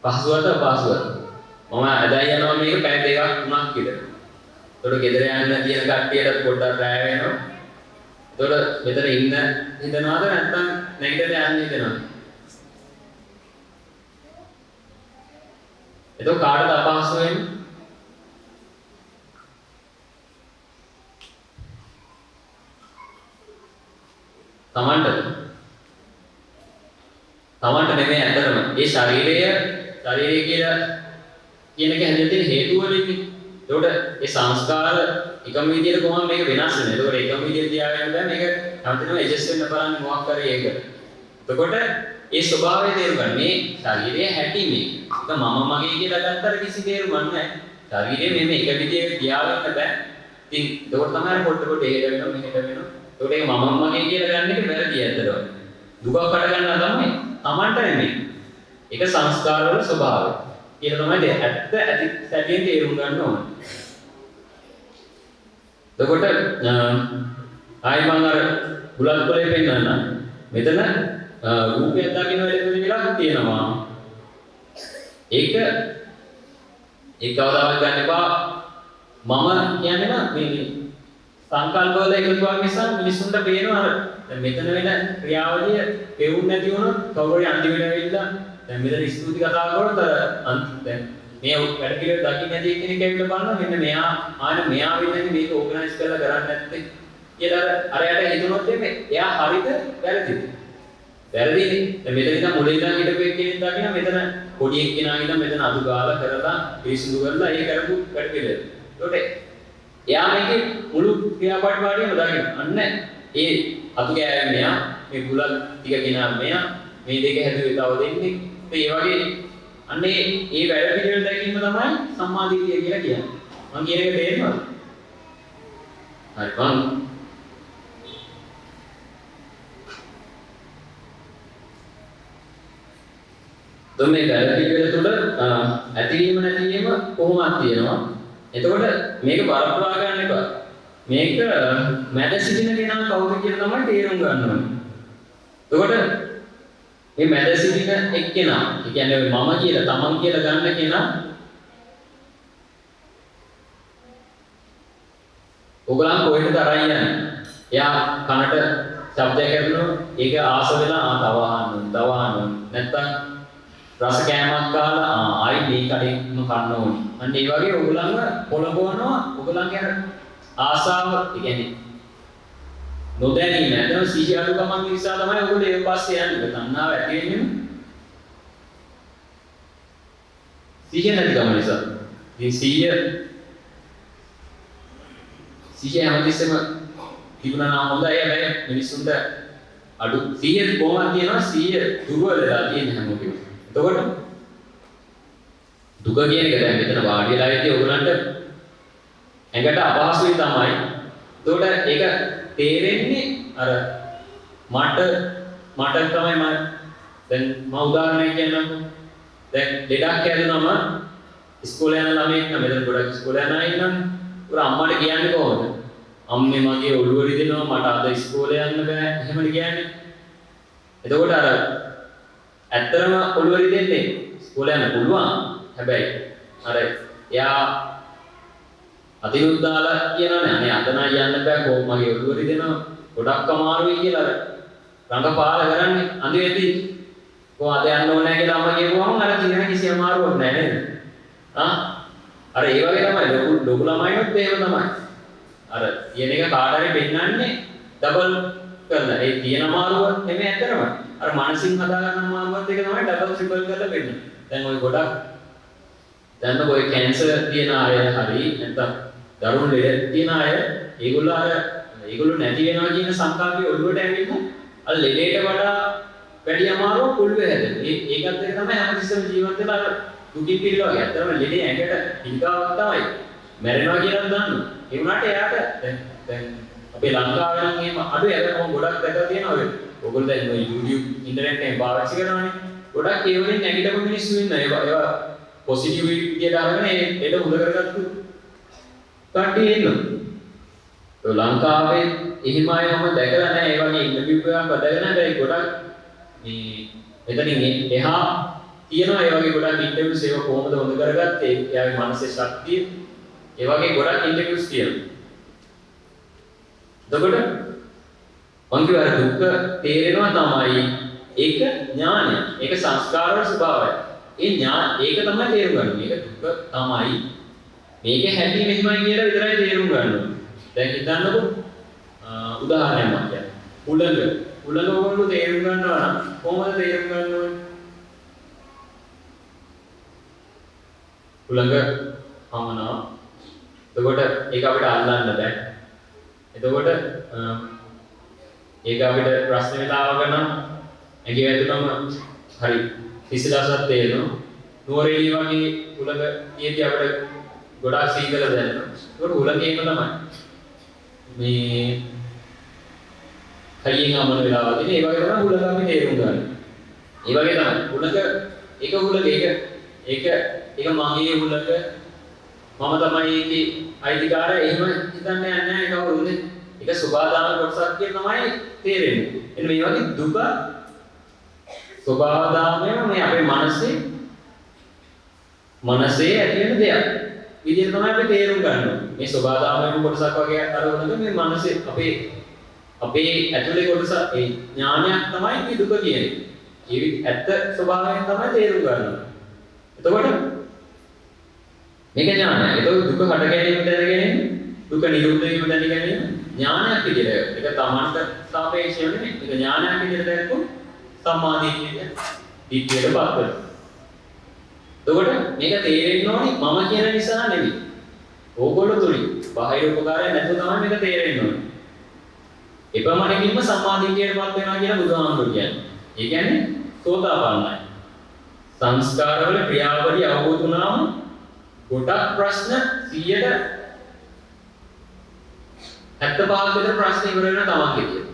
පහසුවක්ද අපහසුවක්ද? මම අදයි යනවා මේක පැය දෙකක් තුනක් විතර. එතකොට ගෙදර යන්න තියෙන කට්ටියට පොඩ්ඩක් රැය වෙනවා. එතකොට මෙතන ඉන්න හිතනවාද නැත්නම් නැගිටලා යන්න හිතනවද? එතකොට කාටද අපහසු වෙන්නේ? තමන්ට නෙමෙයි ඇත්තටම. ඒ ශරීරය කියලා කියන එක හැදෙන්න තියෙන හේතුව වලින්නේ. එතකොට ඒ සංස්කාර එකම විදියට කොහොම මේක වෙනස් වෙන්නේ. එතකොට එකම විදියට තියාගන්න බෑ මේක හැමතිස්සෙම ඇඩ්ජස්ට් වෙන්න බලන්නේ මොකක් කරේ ඒක. එතකොට ඒ ස්වභාවය තේරුම් ගන්න. මේ ශරීරයේ හැටි මේක. ඒක මම මගේ කියලා ගත්තට කිසි තේරුමක් නැහැ. ශරීරය මේ එක විදියට තියාගන්න බෑ. ඉතින් එතකොට තමයි පොඩ එහෙට වෙනවා මෙහෙට වෙනවා. එතකොට ඒක මම මගේ කියලා ගන්න එක වැරදි ඇත්තටම. දුකක් හට ගන්නවා තමයි. Tamanට නෙමෙයි. ඒක සංස්කාරවල ස්වභාවය. කියලා තමයි ඇත්ත ඇති සැටියෙන් තේරුම් ගන්න ඕනේ. එතකොට ආයි මම අර බුලත් කොලේ පෙන්නන්න. මෙතන රූපයක් දකින්න වෙලෙදී විලක් තියෙනවා. ඒක කවදාවත් ගන්න එපා. මම කියන්නේ නම් මේ සංකල්ප වල එකතුවක් නිසා මිනිස්සුන්ට පේනවා අර දැන් මෙතන වෙන ක්‍රියාවලිය පෙවුන්නේ නැති වුණොත් කවුරුහරි අන්තිමට ඇවිල්ලා දැන් මෙතන ස්තුති කතා කරනකොට දැන් මේ වැඩ පිළිවෙල දකින්න නැති කෙනෙක් ඇවිල්ලා බලනවා මෙන්න මෙයා වෙන්නේ මේක ඕගනයිස් කරලා කරන්නේ නැත්තේ කියලා අරයට හිතුනොත් එයා හරිද වැරදිද? වැරදිනේ. දැන් මෙතන ඉඳන් මුලින් ඉඳන් හිටපු එක්කෙනෙක් දකින්න මෙතන පොඩි එක්කෙනා ඉඳන් මෙතන අතු ගාලා කරලා පිරිසිදු කරලා ඒ කරපු වැඩ පිළිවෙල. ඒකට එයා මේකේ මුළු ක්‍රියාපටිපාටියම දකින්න. අන්න ඒ අතු ගෑවෙන මෙයා මේ බුලත් ටික ගෙනා මෙයා මේ දෙක හැදුවේ තව දෙන්නේ. ඒ වගේ අන්න ඒ වැඩ පිළිවෙල දැකීම තමයි සම්මාදිටිය කියලා කියන්නේ. මම කියන එක තේරෙනවද? හරි මම මේ වැඩ පිළිවෙල තුළ ඇතිවීම නැතිවීම කොහොමද තියෙනවා? එතකොට මේක වරද්දවා ගන්න එපා. මේක මැද සිටින කෙනා කවුද කියලා තමයි තේරුම් ගන්න ඕනේ. එතකොට මේ මැද සිටින එක්කෙනා, ඒ කියන්නේ මම කියලා, තමන් කියලා ගන්න කෙනා ඔයගලන් කොහෙටද අරන් යන්නේ? එයා කනට ශබ්දයක් ඇහෙනවා, ඒක ආස වෙලා තව අහන්න. නැත්තම් රස කෑමක් කාලා ආයි මේ කඩේම කන්න ඕනේ. අන්න ඒ වගේ ඔයගලන්ව පොළඹවනවා. ඔයගලන්ගේ අර ආසාව, ඒ කියන්නේ නොදැනීම නැත්නම් සිහිය අඩුකමක් නිසා තමයි ඔයගොල්ලෝ ඒ පස්සේ යන්නේ. තණ්හාව ඇති වෙන්නේ සිහිය නැතිකම නිසා. ඉතින් සිහිය හැමතිස්සෙම තිබුණා නම් හොඳයි. හැබැයි මිනිස්සුන්ට අඩු සිහිය කොහොමද කියනවා? සිහිය දුර්වල වෙලා තියෙන හැමෝටම. එතකොට දුක කියන එක දැන් මෙතන වාඩි වෙලා ඉන්නේ ඔයගලන්ට ඇඟට අපහසුයි තමයි. එතකොට ඒක තේරෙන්නේ අර මට තමයි දැන් මම උදාහරණයක් කියන්නම්කෝ. දැන් ලෙඩක් හැදුනම ඉස්කෝලේ යන ළමයෙක් නම් මෙතන ගොඩක් ඉස්කෝලේ යන අය ඉන්නන්නේ. උර අම්මට කියන්නේ කොහොමද? අම්මේ මගේ ඔළුව රිදෙනවා මට අද ඉස්කෝලේ යන්න බෑ. එහෙමද කියන්නේ? එතකොට අර ඇත්තරම ඔළුව රිදෙන්නේ ඉස්කෝලේ යන්න පුළුවන්. හැබැයි අර එයා අදිනුත් දාලා කියනවනේ අනේ අද නම් යන්න බෑ කොහොම මගේ ඔළුව රිදෙනවා ගොඩක් අමාරුයි කියලා අර රඟපාල කරන්නේ අඳුවේදී. කොහොමද යන්න ඕනේ කියලා අම්මා කියපුවම අර තියෙන කිසිම අමාරුවක් නැහැ නේද? අර ඒ වගේ තමයි ලොකු ළමයිනොත් එහෙම තමයි. අර කියන එක කාට හරි පෙන්නන්නේ ඩබල් කරලා. ඒ තියෙන අමාරුව නෙමෙයි ඇත්තටම. අර මානසික හදාගන්න අමාරුවත් එක තමයි ඩබල් ට්‍රිපල් කරලා පෙන්නන්නේ. දැන් ওই ගොඩක් දැන් ඔය කැන්සර් තියෙන අය හරි නැත්නම් දරුණු ලෙඩ තියෙන අය ඒගොල්ලෝ නැති වෙනවා කියන සංකල්පය ඔළුවට ඇවිල්ලා අර ලෙඩේට වඩා වැඩි අමාරුවක් ඔළුවේ හැදෙන. ඒකත් එක තමයි හැමතිස්සෙම ජීවත් වෙලා අර දුකින් පිළිලා වගේ. ඇත්තටම ලෙඩේ ඇඟට පිළිකාවක් තමයි. මැරෙනවා කියලා දන්නවා. ඒ වුණාට එයාට දැන් අපේ ලංකාවේ නම් එහෙම අඩුයි. අද මම ගොඩක් දැකලා තියෙනවා ඔය. ඔයගොල්ලෝ දැන් ඔය YouTube ඉන්ටර්නෙට් එකෙන් පාවිච්චි කරනවානේ. ගොඩක් ඒ වලින් නැගිටපු මිනිස්සු ඉන්නවා. ඒවා පොසිටිව් විදියට අරගෙන ඒක උඩ කරගත්තු කට්ටිය ඉන්නවා. ඒ ලංකාවේ එහෙම අය මම දැකලා නැහැ. ඒ වගේ ඉන්ටර්විව් එකක් අදගෙන හැබැයි ගොඩක් මේ මෙතනින් එහා තියෙනවා ඒ වගේ ගොඩක් ඉන්ටර්විව්ස් ඒවා කොහොමද හොඳ කරගත්තේ? එයාගේ මානසික ශක්තිය ඒ වගේ ගොඩක් ඉන්ටර්විව්ස් තියෙනවා. එතකොට මං කියවර දුක තේරෙනවා තමයි ඒක ඥානය. ඒක සංස්කාරවල ස්වභාවය. ඒක තමයි තේරුම් ගන්න. මේක දුක තමයි. මේකේ හැටි මෙහෙමයි කියලා විතරයි තේරුම් ගන්න ඕනේ. දැන් හිතන්නකො උදාහරණයක් මම කියන්නේ. උලංග ඔයගොල්ලෝ තේරුම් ගන්නවා නම් කොහොමද තේරුම් ගන්න ඕනේ? උලංග හමනවා. එතකොට ඒක අපිට අල්ලන්න බෑ. එතකොට ඒක අපිට ප්‍රශ්න වෙලාවක නම් ඇඟේ වැදුනම හරි කිසිදාසක් තේරෙනවා. නුවරඑළිය වගේ උලංග තියෙද්දි අපිට ගොඩාක් සීතල දැනෙනවා. ඒකට උලංගේම තමයි මේ හයියෙන් අමන වෙලාවක ඉන්නේ. ඒ වගේ තමයි උලංග අපි තේරුම් ගන්න. ඒ වගේ තමයි උලංග ඒක උලංග ඒක මගේ උලංග මම තමයි ඒකේ අයිතිකාරය. එහෙම හිතන්නේ නැහැ කවුරුද? ඒක සබාදාන කොටසක් කියන තමයි තේරෙන්නේ. එන්න මේ වගේ දුක ස්වභාවධර්මය මේ අපේ මනසේ ඇති වෙන දෙයක්. විදිහට තමයි අපි තේරුම් ගන්න ඕනේ. මේ ස්වභාවධර්මයේ කොටසක් වගේ අරගෙනද මේ මනසේ අපේ ඇතුලේ කොටස ඒ ඥානයක් තමයි මේ දුක කියන්නේ. ජීවිත ඇත්ත ස්වභාවයෙන් තමයි තේරුම් ගන්න ඕනේ. එතකොට මේක ඥානය. එතකොට දුක හට ගැනීම දැන ගැනීම, දුක නිරුද්ධ වීම දැන ගැනීම ඥානයක් විදිහට. ඒක තමන්ට සාපේක්ෂව නෙමෙයි. ඒක ඥානයක් විදිහට දැක්කොත් සම්මාදිට්ඨියට පිටියට පත් වෙනවා. එතකොට මේක තේරෙන්න ඕනි මම කියන නිසා නෙවෙයි. ඕගොල්ලෝ තුලින් බාහිර උපකාරය නැතුව තමයි මේක තේරෙන්න ඕනි. එපමණකින්ම සම්මාදිට්ඨියට පත් වෙනවා කියලා බුදුහාමුදුරු කියන්නේ. ඒ කියන්නේ සෝතාපන්නයි. සංස්කාරවල ක්‍රියාවලිය අවබෝධ වුණාම ගොඩක් ප්‍රශ්න 75% විතර ප්‍රශ්න ඉවර වෙනවා තමන්ගේ කියලා.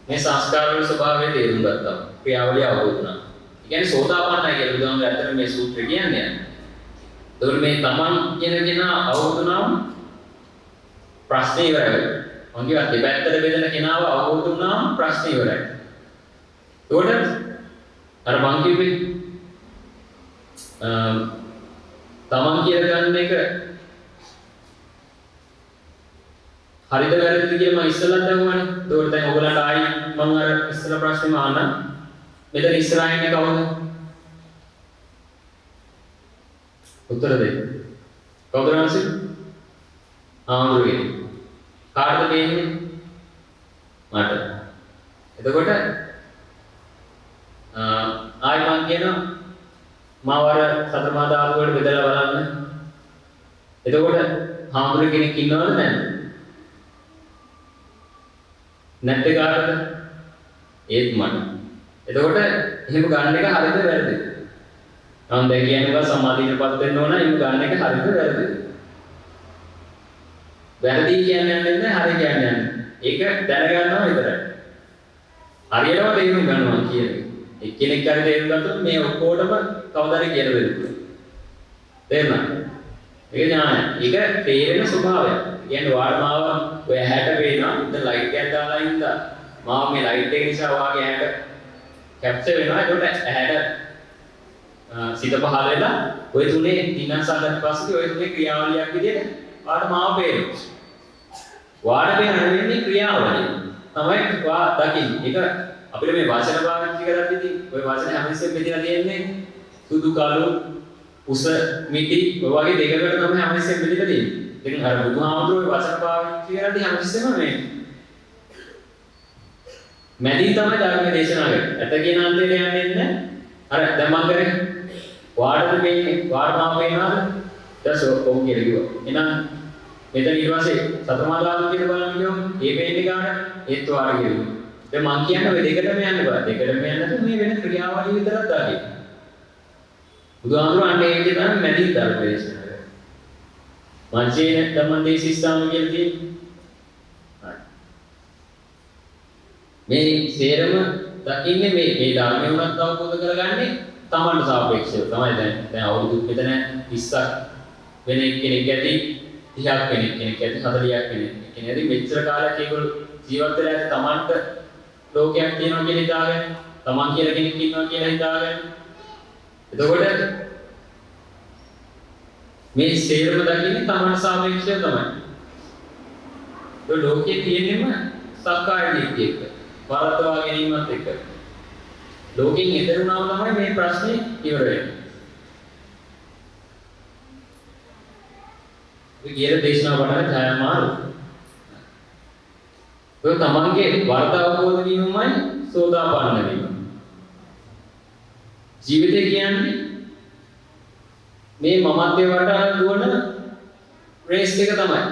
මේ සංස්කාරවල ස්වභාවය තේරුම් ගත්තා. ක්‍රියාවලිය අවබෝධ වුණා. ඒ කියන්නේ සෝතාපන්නයි කියලා බුදුහාමුදුරුවෝ ඇත්තට මේ සූත්‍රය කියන්නේ. ඒතකොට මේ තමන් කියන කෙනා අවබෝධ වුණාම ප්‍රශ්න ඉවරයි. මම කියවා දෙපැත්තට බෙදෙන කෙනාව අවබෝධ වුණාම ප්‍රශ්න ඉවරයි. ඒකට අර මං කිව්වේ තමන් කියලා ගන්න එක හරිද වැරදිද කියලා මම ඉස්සෙල්ලා දවුවානේ. ඒකට දැන් ඔයගලන්ට ආයි මම අර ඉස්සෙල්ලා ප්‍රශ්නේ අහන්න. මෙතන ඉස්සරහින් ඉන්නේ කවුද? උත්තර දෙන්න. කවුද රාන්සි? ආමුරුගේ. කාටද දෙන්නේ? මට. එතකොට ආයි මම කියනවා මාව අර සතර මහා ධාතු වලට බෙදලා බලන්න. එතකොට ආමුරු කෙනෙක් ඉන්නවද නැද්ද? නැත්te කාටද? ඒත් මට. එතකොට එහෙම ගන්න එක හරිද වැරදිද? මම දැන් කියන්නේ සමාධියටපත් වෙන්න ඕන එහෙම ගන්න එක හරිද වැරදිද? වැරදි කියන්නේ නැහැ හරි කියන්නේ නැහැ. ඒක දැනගන්නවා විතරයි. හරියටම තේරුම් ගන්නවා කියන්නේ. එක්කෙනෙක් හරි තේරුම් ගත්තොත් මේ ඔක්කොටම කවදාද කියලා දෙන්න. තේරුණාද? ඒක ඥානය. ඒක තේරෙන ස්වභාවය. කියන්නේ වාර්මාව ඔය ඇහැට පේනවා. ඉතින් ලයිට් එකක් දාලා ඉඳලා මාව මේ ලයිට් එක නිසා වාගේ ඇහැට කැප්චර් වෙනවා. ඒකට ඇහැට සිත පහළ වෙලා ඔය තුනේ දිනසාරත් පස්සේ ඔය තුනේ ක්‍රියාවලියක් විදිහට වාට මාව පේනවා. වාට පේන වෙන්නේ ක්‍රියාවලිය. තමයි වා දකින්නේ. ඒක අපිට මේ වචන පාවිච්චි කරද්දී ඔය වචන හැමතිස්සෙම බෙදලා තියෙන්නේ සුදු කළු උස මිටි ඔය වගේ දෙකකට තමයි හැමතිස්සෙම බෙදලා තියෙන්නේ. ඉතින් අර බුදුහාමුදුරුවෝ වචන පාවිච්චි කරද්දී හැමතිස්සෙම මේ මැදින් තමයි ධර්ම දේශනා කරන්නේ. ඇත කියන අන්තයට යන්නේ නැහැ. අර දැන් මම කරේ වාඩට මේන්නේ වාඩමාව පේනවාද? දැන් ඔව් කියලා කිව්වා. එහෙනම් මෙතන ඊට පස්සේ සතරමාදාන කියලා බලන්න ගියොත් ඒ පේන්නේ කාට? ඒත් වාඩ කියලා. දැන් මම කියන්නේ ඔය දෙකටම යන්න බෑ. දෙකටම යන්න නැත්නම් මේ වෙන ක්‍රියාවලිය විතරක් දාගන්න. බුදුහාමුදුරුවෝ අන්නේ ඒ විදිහට තමයි මැදින් ධර්ම දේශනා කරන්නේ. මංචේ ධම්ම දේශිස්ථාම කියලා තියෙන්නේ. මේ සේරම දකින්නේ මේ ධර්මය උනත් අවබෝධ කරගන්නේ තමන්ට සාපේක්ෂව තමයි දැන් අවුරුදු මෙතන 20ක් වෙන කෙනෙක් ඇති 30ක් කෙනෙක් ඇති 40ක් කෙනෙක් ඇති මෙච්චර කාලයක් ඒගොල්ලෝ ජීවත් වෙලා ඇති තමන්ට ලෝකයක් තියෙනවා කියලා හිතාගෙන තමන් කියලා කෙනෙක් ඉන්නවා කියලා හිතාගෙන එතකොට මේ සේරම දකින්නේ තමන්ට සාපේක්ෂව තමයි ඒ ලෝකයේ තියෙනම සක්කාය දිට්ඨිය එක වරද්දවා ගැනීමත් එක්ක ලෝකෙන් ඈතර වුණාම තමයි මේ ප්‍රශ්නේ ඉවර වෙන්නේ. ඒ කියන දේශනාව වඩා ඡායාමාරු. ඔය තමන්ගේ වරද අවබෝධ වීමමයි සෝදාපන්න වීම. ජීවිතය කියන්නේ මේ මමත්වයේ වටා දුවන රේස් එක තමයි.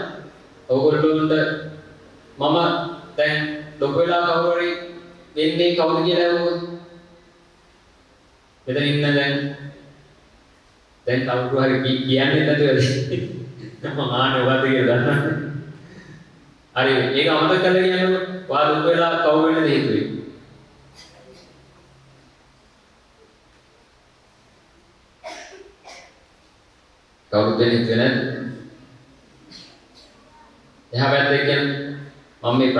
ඕගොල්ලොන්ට මම දැන් ලොකු වෙලා කවුරු හරි වෙන්නේ කවුද කියලා අහුවොත් මෙතන ඉන්න දැන් කවුරු හරි කියන්නේ නැතුවද මම ආන්නේ ඔබද කියලා දන්නවද හරි ඒක අමතක කරලා කියන්නකො වා ලොකු වෙලා කවුරු වෙන්නද හිතුවේ කවුරුද හිතුවේ නැද්ද එහා පැත්තේ කියන්නේ මම මේ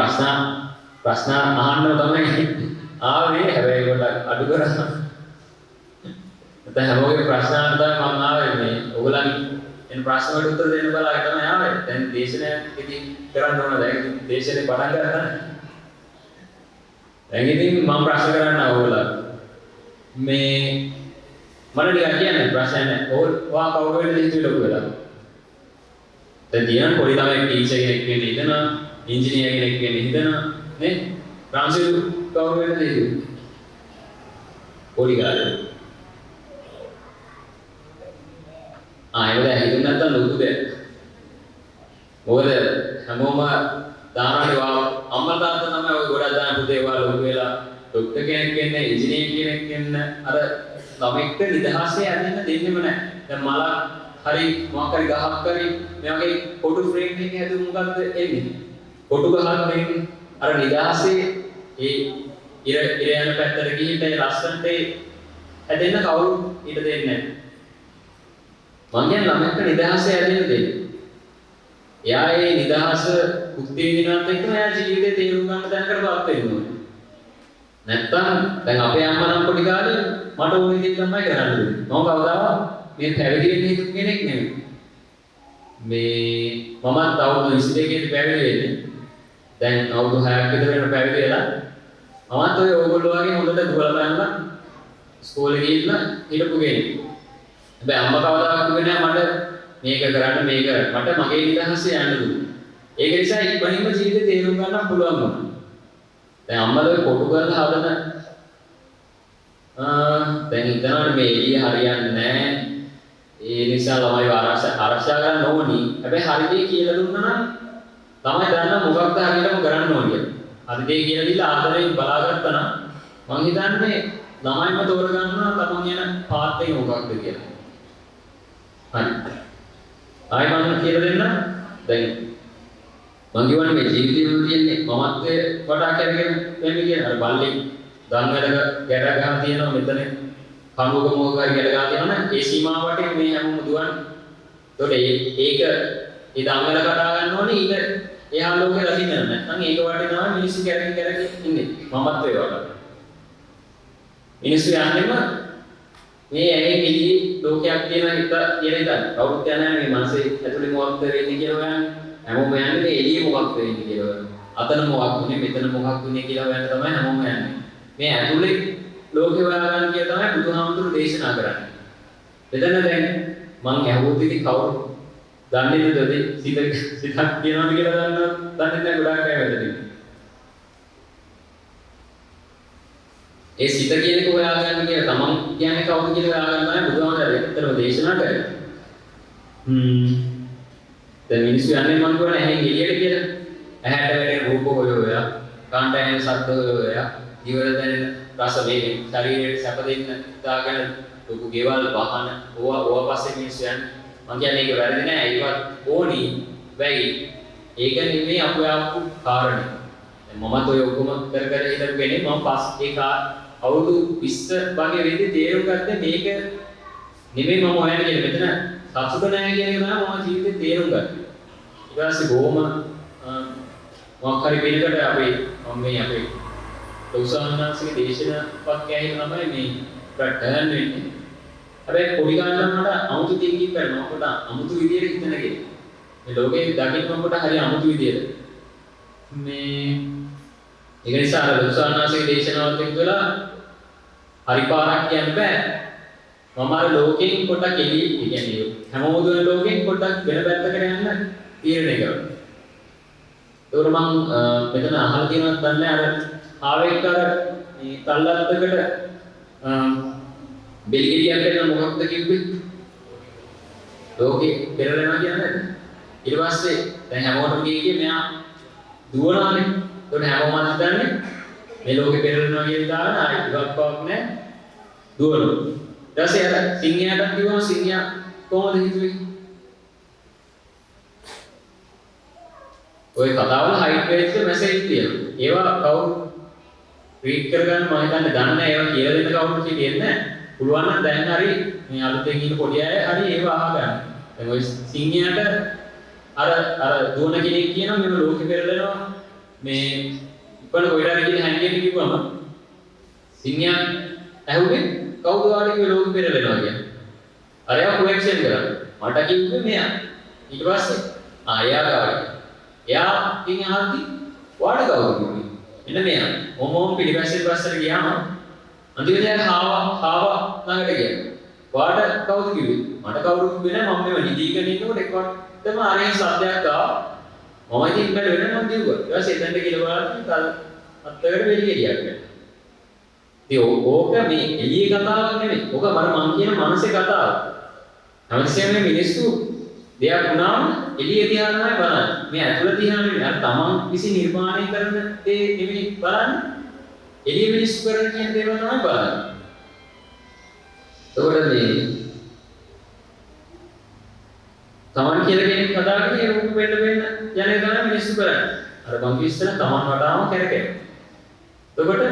ප්‍රශ්න අහන්න තමයි ආවේ හැබැයි කොට අඩු කරා. දැන් හැමෝගේ ප්‍රශ්න අහන්න තමයි මම ආවේ මේ ඔයගොල්ලන්ගේ එන ප්‍රශ්න වලට උත්තර දෙන්න බලාගෙන තමයි ආවේ. දැන් දේශනයකදී කරන්න ඕන දැන් දේශනේ පටන් ගන්න. දැන් ඉතින් මම ප්‍රශ්න කරන්න ඕගොල්ලන් මේ මම ටිකක් කියන්නේ ප්‍රශ්න නැහැ. ඔයා කවුරු වෙන්නද හිතුවේ ලොකු වෙලා? දැන් දිනන පොඩි ළමයි ටීචර් කෙනෙක් වෙන්න හිතනවා, ඉංජිනේර් කෙනෙක් වෙන්න හිතනවා. නේ රාම්සිල් කවුරු වෙන්නද හිතුවේ? පොඩි කාලේ. ඒක දැන් හිතුනේ නැත්තම් ලොකු දෙයක්. මොකද හැමෝම දානනේ අම්මා තාත්තා තමයි ඔය ගොඩක් දාන පුතේ වා ලොකු වෙලා ડોක්ටර් කෙනෙක් වෙන්න, ඉංජිනේර් කෙනෙක් වෙන්න අර ළමෙක්ට නිදහසේ ඇදෙන්න දෙන්නෙම නැහැ. දැන් මල හරි මොකක් හරි ගහක් හරි මේ වගේ ෆොටෝ ෆ්‍රේම් එකකින් හැදුව මොකද්ද එන්නේ? ෆොටෝ ගහක් වෙන්නේ අර නිදහසේ ඒ ඉර යන පැත්තට ගිහින් ඒ ලස්සනට හැදෙන්න කවුරු ඊට දෙන්නේ නැහැ. මං කියන්නේ ළමයට නිදහසේ හැදෙන්න දෙන්න. එයා ඒ නිදහස බුද්ධි විදිනවත් එක්කම එයා ජීවිතේ තේරුම් ගන්න තැනකටපත් වෙන්න ඕනේ. නැත්තම් දැන් අපේ අම්මා නම් පොඩි කාලේ මට ඕනේ දේ තමයි කරන්න දුන්නේ. මම කවදාවත් මේ පැවිදි වෙන්න හිතුව කෙනෙක් නෙමෙයි. මේ මමත් අවුරුදු 22 කට පැවිදි වෙන්නේ. දැන් අවුරුදු 6ක් විතර වෙන පැවිදි වෙලා මමත් ඔය ඕගොල්ලෝ වගේ හොඳට දුවලා බලන්න ඉස්කෝලේ ගිහිල්ලා හිටපු කෙනෙක්. හැබැයි අම්මා කවදාවත් කිව්වේ නෑ මට මේක කරන්න මේක මට මගේ නිදහසේ යන්න දුන්නා. ඒක නිසා ඉක්මනින්ම ජීවිතේ තේරුම් ගන්න පුළුවන් වුණා. දැන් අම්මලා කොටු කරලා හදන දැන් හිතනවා මේ එළිය හරියන්නේ නැහැ. ඒ නිසා ළමයි ආරක්ෂා කරන්න ඕනි. හැබැයි හරියට කියලා දුන්නා නම් ළමයි දන්නා මොකක්ද හරියටම කරන්න ඕනේ කියලා. හරියට කියලා දීලා ආදරයෙන් බලාගත්තා නම් මං හිතන්නේ ළමයිම තෝරගන්නවා තමන් යන පාත් එක මොකක්ද කියලා. හරි. ආයි මම කියලා දෙන්න. දැන් මං කියවනේ මේ ජීවිතේ තියෙන්නේ මමත්වයේ වටා කැරගෙන වෙන්නේ කියන අර බල්ලේ දන් වැඩක ගැට ගන්න තියෙනවා මෙතන කණුවක මොකක් හරි ගැට ගන්න තියෙනවා නම් ඒ සීමාව වටේ මේ හැමෝම දුවන්නේ. ඒකට ඒක ඒ දන් වැඩ කඩා ගන්න ඕනේ ඊට එහා ලෝකේ රකින්න නැත්නම් ඒක වටේ තමයි මිනිස්සු කැරගෙන ඉන්නේ මමත්වයේ වටා. මිනිස්සු යන්නේම මේ ඇයි පිළි ලෝකයක් තියෙන හිත කියලා ඉතින් කවුරුත් යන්නේ මේ මනසේ ඇතුලේ මොකක්ද වෙන්නේ කියලා හොයන්නේ. හැමෝම යන්නේ මේ එළියේ මොකක්ද වෙන්නේ කියලා හොයන්නේ. අතන මොකක්ද උනේ මෙතන මොකක්ද උනේ කියලා හොයන්න තමයි හැමෝම යන්නේ. මේ ඇතුලේ ලෝකේ හොයාගන්න කියලා තමයි බුදුහාමුදුරු දේශනා කරන්නේ. එතන දැන් මං ඇහුවොත් ඉතින් කවුරු දන්නේ නැද්ද සිතක් කියනවාද කියලා දන්නේ නැහැ ගොඩාක් අය වෙලදී. ඒ සිත කියන එක හොයාගන්න කියලා තමන් කියන්නේ කවුද කියලා හොයාගන්න තමයි බුදුහාමුදුරු ඇත්තටම දේශනා කරන්නේ. දැන් මිනිස්සු යන්නේ මං කියනවා ඇහෙන් එළියට කියලා. ඇහැට වැටෙන රූප හොයෝයා, කනට ඇහෙන ශබ්ද හොයෝයා, දිවට දැනෙන රස වේග, ශරීරයට සැප දෙන්න දාගෙන ලොකු ගෙවල් වහන ඕවා පස්සේ මිනිස්සු යන්නේ. මං කියන්නේ ඒක වැරදි නෑ. ඒවත් ඕනි වෙයි. ඒක නෙමෙයි අපේ ආපු කාරණේ. දැන් මමත් ඔය ඔක්කොම කර හිටපු කෙනෙක් මම ඒක අවුරුදු 20 වගේ වෙද්දි තේරුම් ගත්තේ මේක නෙමෙයි මම හොයන්නේ කියලා. මෙතන සතුට නැහැ කියන එක තමයි මම ජීවිතේ තේරුම් ගත්තේ. ඊට පස්සේ බොහොම මොකක් හරි වෙනකට අපේ ලෝසාන්නාසික දේශනාවක් ඇහිලා තමයි මේ ප්‍රටර්න් වෙන්නේ. හැබැයි පොඩි කාලේ මට අමුතු තින්කින් කරනවා. කොට අමුතු විදියට හිතනගේ. මේ ලෝකේ දකින්න කොට හරි අමුතු විදියට. ඒක නිසා අර ලෝසාන්නාසික දේශනාවත් එක්කලා හරි පාරක් කියන්න බෑ. මම අර ලෝකෙන් පොඩක් එළිය කියන්නේ හැමෝම දුන ලෝකෙන් පොඩක් වෙන පැත්තකට යන්න තීරණය කරනවා. ඒකට මම මෙතන අහලා තියෙනවත් දන්නේ අර ආවෙක අර මේ තල්ලත්තකට බෙල්ගෙඩියක් වෙන මොකක්ද කිව්වේ? ලෝකේ පෙරලෙනවා කියන්නේ. ඊට පස්සේ දැන් හැමෝටම කියේ මෙයා දුවනවානේ. ඒකට හැමෝම හිතන්නේ මේ ලෝකේ පෙරලෙනවා කියන දාන ආයි ඉවත් බවක් නැහැ. දුවනවා. ඊට පස්සේ අර සිංහයාට කිව්වම සිංහයා කොහොමද හිතුවේ? ඔය කතාවල හයිට් වේස් මෙසේජ් තියෙනවා. ඒවා කවුරු රීඩ් කරගන්න මම හිතන්නේ දන්නේ නැහැ. ඒවා කියලා දෙන්න කවුරුත් කියන්නේ නැහැ. පුළුවන් නම් දැන් හරි මේ අලුතෙන් ඉන්න පොඩි අය හරි ඒවා අහගන්න. දැන් ඔය සිංහයාට අර දුවන කෙනෙක් කියනවා මේ ලෝකෙ පෙරලෙනවා. මේ ඉපන කොයිලාද කියන හැංගෙන්න කිව්වම සිංහයා ඇහුවේ කවුද ආවේ ලෝකෙ පෙරලෙනවා කියන්නේ. අර එයා කොහෙක්ෂන් කරා. මට කිව්වේ මෙයා. ඊට පස්සේ එයා ගාවා. එයා ඉතින් අහද්දි වාඩ කවුද කිව්වේ? එන්න මෙයා. මොමොම් පිටිපස්සේ පස්සට ගියාම අන්තිමට හාව ළඟට ගියා. වාඩ කවුද කිව්වේ? මට කවුරුත් කිව්වේ නැහැ. මම මේව නිදීගෙන ඉන්නකොට එකවටම අරගෙන සද්දයක් ආවා. මම ඉතින් ඉක්මනට වෙනනම් දිව්වා. ඊට පස්සේ එතනට ගිහලා බලද්දි අත්තකට වෙලියලියක් වෙනවා. ඉතින් ඕක මේ එළියේ කතාවක් නෙමෙයි. ඕක මම කියන මනසේ කතාව. හැමතිස්සෙම මේ මිනිස්සු දෙයක් වුණාම එළිය දිහා තමයි බලන්නේ. මේ ඇතුළ දිහා නෙමෙයි. අර තමන් විසින් නිර්මාණය කරන දේ නෙමෙයි බලන්නේ. එළිය මිනිස්සු කරන කියන දේවල් තමයි බලන්නේ. ඒකට මේ තමන් කියලා කෙනෙක් හදාගෙන ඒ රූප වෙන්න යන්නේ තමයි මිනිස්සු කරන්නේ. අර මං කිව්ස්සන තමන් වටාම කරකැවෙන. එතකොට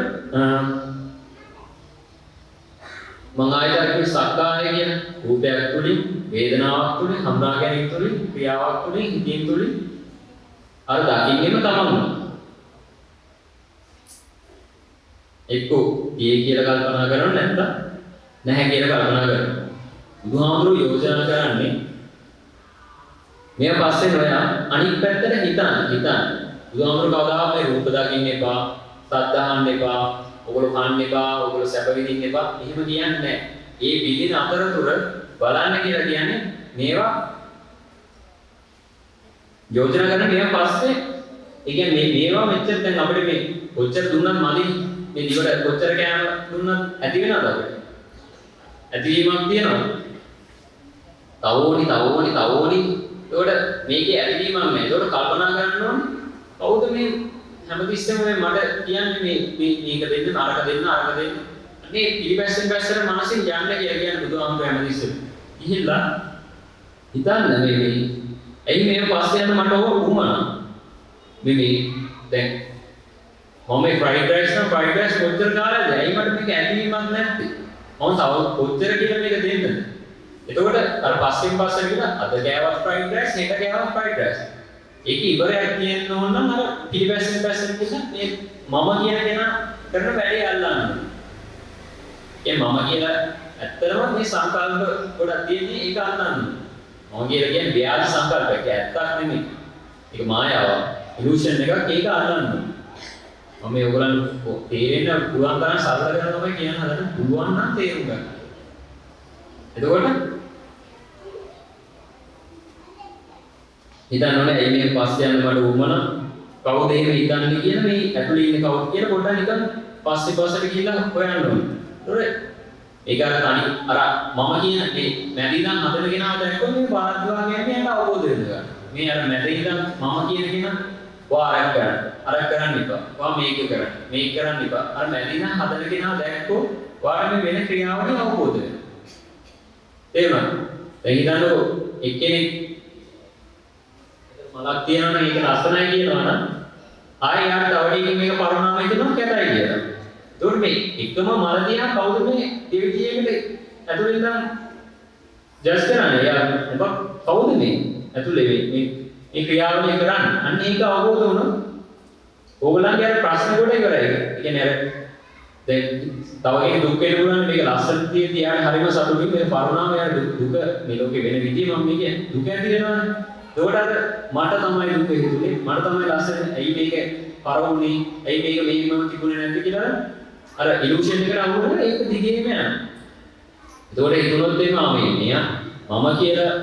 මං ආයතන සක්කාය කියන රූපයක් තුලින් වේදනාවක් තුලින් හඳුනා ගැනීම තුලින් ක්‍රියාවක් තුලින් හිතීම තුලින් අර දකින්නේම තමන්ම එක්කෝ තියේ කියලා කල්පනා කරනව නැත්නම් නැහැ කියලා කල්පනා කරනවා. බුදුහාමුදුරුවෝ යෝජනා කරන්නේ මෙයා පස්සේ නොයා අනිත් පැත්තට හිතන්න. බුදුහාමුදුරුවෝ කවදාවත් මේ රූප දකින්න එපා, සද්ද අහන්න එපා, ඔගොල්ලෝ කන්න එපා, ඔගොල්ලෝ සැප විඳින්න එපා. එහෙම කියන්නේ නැහැ. ඒ විදින අතරතුර බලන්න කියලා කියන්නේ මේවා යෝජනා කරන මේවා පස්සේ ඒ කියන්නේ මේවා මෙච්චර දැන් අපිට මේ කොච්චර දුන්නත් මදි. මේ දිවට කොච්චර කෑම දුන්නත් ඇති වෙනවද අපිට? ඇතිවීමක් තියෙනවා. තව ඕනි. ඒකට මේකේ ඇතිවීමක් නැහැ. ඒකට කල්පනා කරන්න ඕනේ. කවුද මේ හැමතිස්සෙම මට කියන්නේ මේක දෙන්න, අරක දෙන්න. මේ පිළිපැස්සෙන් පැස්සට මානසික යන්න කියලා කියන්නේ බුදුහාමුදුරුවෝ හැමතිස්සෙම. ගිහිල්ලා හිතන්න මේ ඇයි මේ පස්සේ යන මට ඕක වුණා. මේ දැන් මම ෆ්‍රයිඩ් රයිස් කොච්චර කාලෙද? ඇයි මට මේක ඇතිවීමක් නැත්තේ? මම තව කොච්චර කියලා මේක දෙන්නද? එතකොට අර පස්සෙන් ගිහලා අද ගෑවක් ෆ්‍රයිඩ් රයිස්, හෙට ගෑවක් ෆ්‍රයිඩ් රයිස්. ඒක ඉවරයක් තියෙන්න ඕන නම් අර පිළිපැස්සෙන් කියලා මේ මම කියන කෙනා කරන වැඩේ අල්ලන්න. ඒ මම කියලා ඇත්තටම මේ සංකල්ප ගොඩක් තියෙන්නේ ඒක අල්ලන්න. මම කියලා කියන්නේ ව්‍යාජ සංකල්පයක්. ඇත්තක් නෙමෙයි. ඒක මායාවක්. ඉලූෂන් එකක් ඒක අල්ලන්න. මම මේ ඔයගොල්ලන් තේරෙන්න පුළුවන් තරම් සරල කරලා තමයි කියන්න හදන්නේ. පුළුවන් නම් තේරුම් ගන්න. එතකොට හිතන්න ඕනේ ඇයි මේ පස්සේ යන්න මට උවමන කවුද එහෙම හිතන්නේ කියන මේ ඇතුලේ ඉන්නේ කවුද කියලා පොඩ්ඩක් නිකන් පස්සේ ගිහිල්ලා හොයන්න ඕනේ. ඒතකොට ඒක අර තනි අර මම කියන මේ මැදින්නම් හදන කෙනා දැක්කොත් මේ පාරද්වා කියන්නේ එයාට අවබෝධ වෙනවා. මේ අර මැදින්නම් මම කියන කෙනා වා අරක් කරන්න එපා. වා මේක කරන්න එපා. අර මැදින්නම් හදන කෙනා දැක්කොත් වාට මේ වෙන ක්‍රියාවලිය අවබෝධ වෙනවා. එහෙම. දැන් හිතන්නකෝ එක්කෙනෙක් මලක් තියනවා නම් ඒක ලස්සනයි කියනවා නම් ආයෙ යාට තවඩේකින් මේක පරණාමයි කියනවා කැතයි කියලා. ඒකට මේ එකම මල දිහා කවුද මේ දෙවිදියේකට ඇතුලෙන් නම් ජස් කරන්නේ? යා මොකක් කවුද මේ ඇතුලේ මේ ක්‍රියාවලිය කරන්නේ? අන්න ඒක අවබෝධ වුණොත් ඕගොල්ලන්ගේ අර ප්‍රශ්න කොට ඉවරයි. ඒ කියන්නේ අර දැන් තව කෙනෙක් දුක් වෙන්න පුළුවන් මේක ලස්සන තියෙද්දි යාට හරිම සතුටින් මේ පරණාම යාට දුක මේ ලෝකේ වෙන විදිය මම මේ කියන්නේ දුක ඇති වෙනවනේ. ඒකට අර මට තමයි දුක හිතුනේ මට තමයි ලස්සන ඇයි මේක පරවුනේ ඇයි මේක මෙහෙම තිබුණේ නැද්ද කියලා අර ඉලූෂන් එකට අහු වෙනවා ඒක දිගේම යනවා. ඒකට හිතුනොත් එimhe ආමේ මම කියලා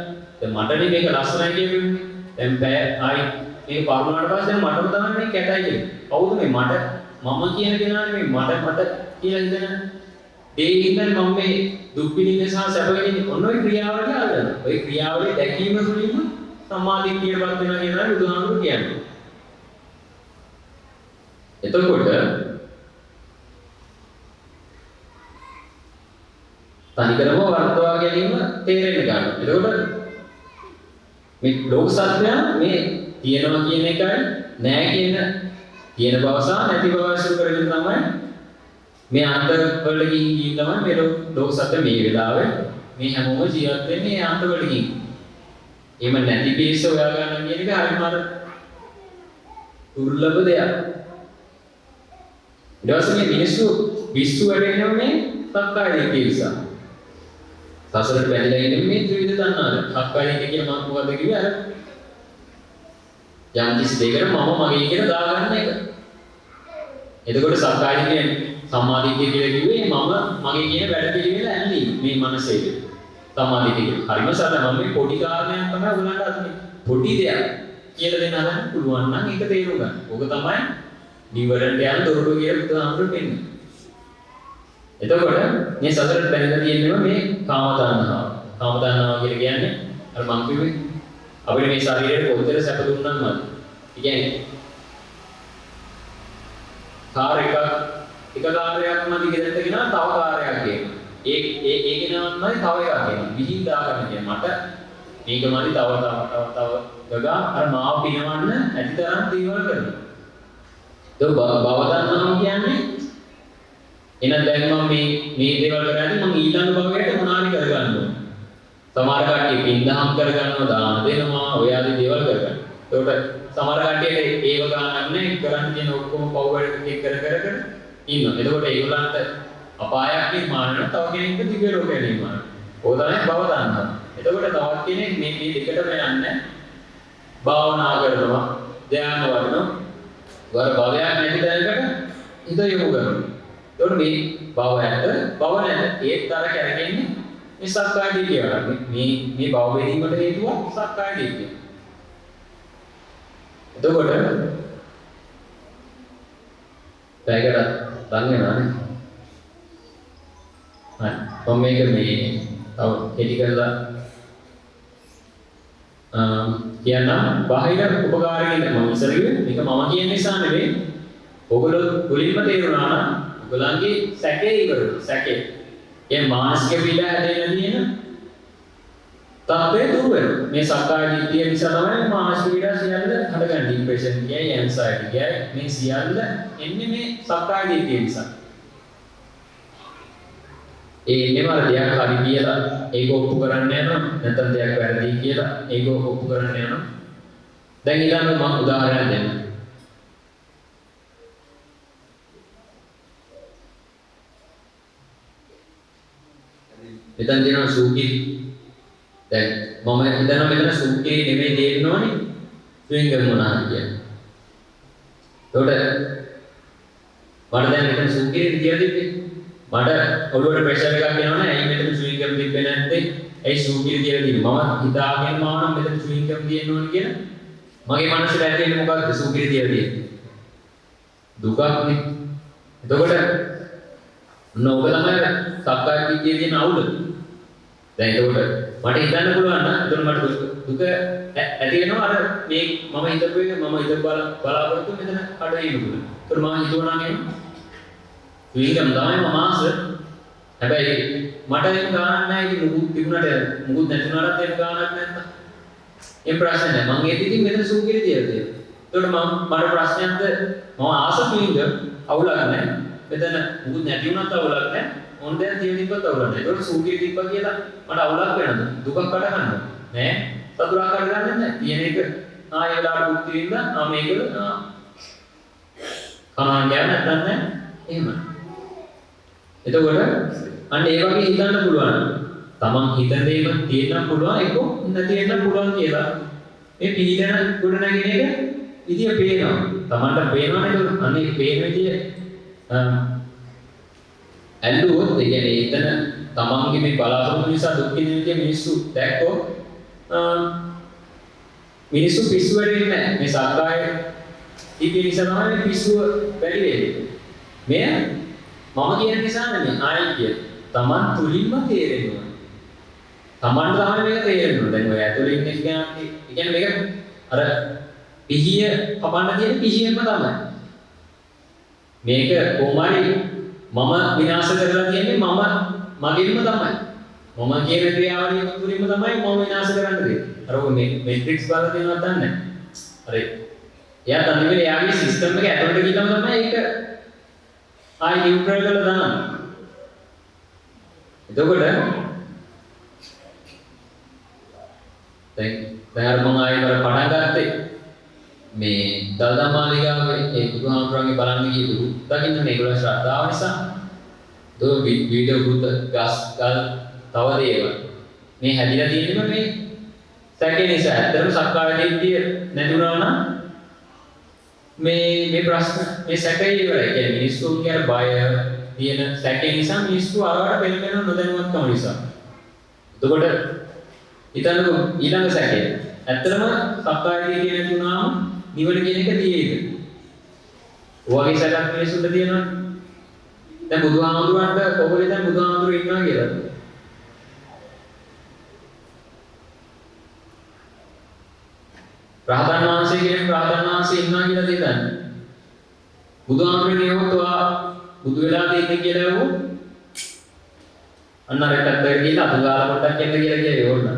දැන් මටනේ මේක ලස්සනයි කියන්නේ. දැන් බෑ ආයි මේ පරණාට පස්සේ මටම තමයි මේ කැතයි කියන්නේ. කවුද මේ මට මම කියන කෙනානේ මේ මට කියලා හිතන ඒ හිතන්නේ මම මේ දුක් විඳින්න සහ සැප විඳින්න ඔන්න ඔය ක්‍රියාවලිය අල්ලනවා. ඔය ක්‍රියාවලිය දැකීම තුළින්ම සම්මාදිට්ඨියටපත් වෙනවා කියනවා බුදුහාමුදුරු කියන්නේ. එතකොට තනිකරම වර්තවා ගැනීම තේරෙන්න ගන්නවා. එතකොට මේ ලෝක සත්‍යය මේ තියෙනවා කියන එකයි නැහැ කියන තියෙන බව සහ නැති බව අසු කරගෙන තමයි මේ අන්තවල ගිහින් තමයි මේ ලෝක සත්‍ය මේ වෙලාවේ මේ හැමෝම ජීවත් වෙන්නේ මේ අන්තවල ගිහින්. එහෙම නැති පිරිස හොයා ගන්න කියන එක හරිම අර දුර්ලභ දෙයක්. ඊට පස්සේ මේ මිනිස්සු විශ්ව වැඩෙනවා මේ සක්කාය දිට්ඨිය නිසා. සසරට බැඳලා ඉන්නේ මේ ත්‍රිවිධ තණ්හාව. සක්කාය දිට්ඨිය කියන මම මොකද කිව්වේ අර යම් කිසි දෙයකට මම මගේ කියලා දාගන්න එක. එතකොට සක්කාය දිට්ඨිය සම්මා දිට්ඨිය කියලා කිව්වේ මම මගේ කියන වැඩ පිළිවෙල ඇල්ලීම මේ මනසේ. සම්මා දිට්ඨිය. හරිම සරල මම මේ පොඩි කාරණයක් තමයි උගලන්ට අතුනේ. පොඩි දෙයක් කියලා දෙන්න හදන්න පුළුවන් නම් ඒක තේරුම් ගන්න. ඕක තමයි නිවරණට යන දොරටුව කියලා බුදුහාමුදුරුවෝ පෙන්නන්නේ. එතකොට මේ සතරට බැඳලා තියෙනවා මේ කාම තණ්හාව. කාම තණ්හාව කියලා කියන්නේ අර මං කිව්වේ අපිට මේ ශරීරයට කොච්චර සැප දුන්නාම මත. ඒ කියන්නේ කාර් එක කාර්යයක් මදි ගෙදරට ගෙනා තව කාර්යයක් ගේනවා. ඒ ගෙනාවන්මයි තව එකක් ගේනවා. විහිං දාගන්න කියන මට මේක මදි තව ගගා අර මාව පිනවන්න ඇතිතරම් දේවල් කරනවා. ඒක භව තණ්හාව කියන්නේ එහෙනම් දැන් මම මේ දේවල් කරන්නේ මම ඊළඟ භවයට මොනවාරි කරගන්න ඕන. සමහර කට්ටිය පින්දහම් කරගන්නවා දාන දෙනවා ඔය ආදී දේවල් කරගන්න. ඒකට සමහර කට්ටියට ඒව ගන්නක් නැහැ කරන්න තියෙන ඔක්කොම පව් වැඩ කර ඉන්නවා. එතකොට ඒගොල්ලන්ට අපායක් නිර්මාණය තව කෙනෙක්ට දිව්‍ය ලෝකයක් නිර්මාණය. ඕක තමයි භව තණ්හාව. එතකොට තවත් කෙනෙක් මේ දෙකටම යන්නේ භාවනා කරනවා ධ්‍යාන වඩනවා වර භවයක් නැති තැනකට හිත යොමු කරනවා. ඒකට මේ භව නැත ඒත් අර කරගෙන්නේ මේ සක්කාය දිට්ඨිය වල මේ භව වේදීමට හේතුව සක්කාය දිට්ඨිය. එතකොට පැයකට ලං වෙනවානේ. හරි. මම මේක මේ තව කෙටි කරලා කියන්නම් බාහිර උපකාරයෙන් මම ඉස්සර කිව්වේ මේක මම කියන නිසා නෙවෙයි. ඔයගොල්ලෝ මුලින්ම තේරුණා නම් ඔයගොල්ලන්ගේ සැකේ ඉවරුයි. සැකේ. ඒ මානසික පීඩ හැදෙන්න තියෙන තාපේ දුර වෙනවා. මේ සක්කාය දිට්ඨිය නිසා තමයි මානසික පීඩ සියල්ල හටගන්නේ. ડિප්‍රෙෂන් කියයි, ඇන්සයිටි කියයි මේ සියල්ල එන්නේ මේ සක්කාය දිට්ඨිය නිසා. ඒකේම දෙයක් හරි කියලා ඒක ඔප්පු කරන්න යනවා නැත්නම් දෙයක් වැරදි කියලා ඒක ඔප්පු කරන්න යනවා. දැන් ඊළඟ මම උදාහරණයක් දෙන්නම්. මෙතන දෙනවා සූකි. දැන් මම හිතනවා මෙතන සූකි නෙමෙයි දෙන්නෝනේ ස්විංගම් මොනවා කියන්නේ. ඒකට මට දැන් මෙතන සූකිරි කියලා තිබ්බේ. මට ඔළුවට ප්‍රෙෂර් එකක් එනවනේ. ඇයි මෙතන ස්විං එකක් තිබ්බේ නැත්තේ? ඇයි සූකිරි කියලා තිබ්බේ? මම හිතාගෙන ආව නම් මෙතන ස්විං එකක් තියෙන්න ඕනේ කියලා. මගේ මනසට ඇතිවෙන්නේ මොකක්ද? සූකිරි කියලා තියෙන්නේ. දුකක්නේ. එතකොට නෝක තමයි සක්කාය දිට්ඨියේ තියෙන අවුල. දැන් එතකොට මට හිතන්න පුළුවන් නම් එතකොට මට දුක ඇති වෙනවා අර මේ මම හිතපු එක මම හිත බලාපොරොත්තු මෙතන කඩ වෙනවා. එතකොට මම හිතුවා නම් විගම් තමයි මම ආස. හැබැයි මට ඒක ගානක් නැහැ. ඉතින් මුකුත් තිබුණාට මුකුත් නැතුණාට ඒක ගානක් නැත්නම් ඒ ප්‍රශ්නේ නැහැ. මම ඒත් ඉතින් මෙතන සූකිරි තියලා තියෙනවා. එතකොට මට ප්‍රශ්නයක්ද මම ආස විගම් අවුලක් නැහැ. මෙතන මුකුත් නැති වුණත් අවුලක් නැහැ. ඕන දැන් තියෙන තිබ්බත් අවුලක් නැහැ. ඒතකොට සූකිරි තිබ්බා කියලා මට අවුලක් වෙනවද? දුකක් කඩ ගන්නවද? නෑ. සතුරා කඩ ගන්නෙ නැහැ. තියෙන එක ආයෙ වෙලාවට බුද්ධි විඳ මේකල කනන් යන්න නැත්නම් නෑ. එහෙම. එතකොට අන්න ඒ වගේ හිතන්න පුළුවන්. තමන් හිතන දේම තියෙන්න පුළුවන් ඒක නැති වෙන්න පුළුවන් කියලා. මේ පීඩන ගොඩ නැගෙන එක විදිය පේනවා. තමන්ට පේනවා නේද? අනේ පේන විදිය ඇල්ලුවොත් ඒ කියන්නේ එතන තමන්ගේ මේ බලාපොරොත්තු නිසා දුක් විඳින විදිය මිනිස්සු දැක්කොත් මිනිස්සු පිස්සු වෙන්නේ නැහැ. මේ සක්කාය ඉතින් නිසා තමයි පිස්සුව වැඩි වෙන්නේ. මෙය මම කියන නිසා නෙමෙයි ආයි කිය. තමන් තුලින්ම තේරෙනවා. තමන්ට තමයි මේක තේරෙන්නේ. දැන් ඔය ඇතුලේ ඉන්න කියන්නේ මේක අර පිහිය කපන්න තියෙන පිහියෙම තමයි. මේක කොහොමයි මම විනාශ කරලා තියෙන්නේ මගින්ම තමයි. මම කියන ක්‍රියාවලිය තුලින්ම තමයි මම විනාශ කරන්න දෙන්නේ. අර ඔය මේට්‍රික්ස් බලලා තියෙනවද දන්නේ නැහැ. හරි. එයා තමයි එයාගේ සිස්ටම් එක ඇතුළට ගිහම තමයි ඒක ආයි නියුට්‍රල් කරලා දාන්නේ. එතකොට දැන් අර මම ආයෙ කර පටන් ගත්තේ මේ දල්දා මාලිගාවේ ඒ බුදුහාමුදුරන්ගේ බලන්න ගියපු දකින්න මේගොල්ලෝ ශ්‍රද්ධාව නිසා දෝ වීඩියෝ බුද්ධ ගස් ගල් තව දේවල් මේ හැදිලා තියෙන්නේ මේ සැකේ නිසා. ඇත්තටම සක්කාය දිට්ඨිය නැතුණා නම් මේ ප්‍රශ්න මේ සැකේ ඉවරයි. ඒ කියන්නේ මිනිස්සුන්ගේ අර බය තියෙන සැකේ නිසා මිනිස්සු අරවට පෙළඹෙන නොදැනුවත්කම නිසා. එතකොට හිතන්නකො ඊළඟ සැකේ. ඇත්තටම සක්කාය දිට්ඨිය නැතුණාම නිවන කියන එක තියෙයිද? ඔයගේ සැකක් මිනිස්සුන්ට තියෙනවනේ. දැන් බුදුහාමුදුරන්ට කොහොමද දැන් බුදුහාමුදුරු ඉන්නවා කියලා? රහතන් වහන්සේ කියන රහතන් වහන්සේ ඉන්නවා කියලා දෙන්නේ. බුදුහාමුදුරනේ කියවොත් ඔයා බුදු වෙලා දෙන්නේ කියලා එවෝ. අන්න අර පැත්තට ගිහලා අතුගාලා පොඩ්ඩක් එන්න කියලා කියයි ඕන්න.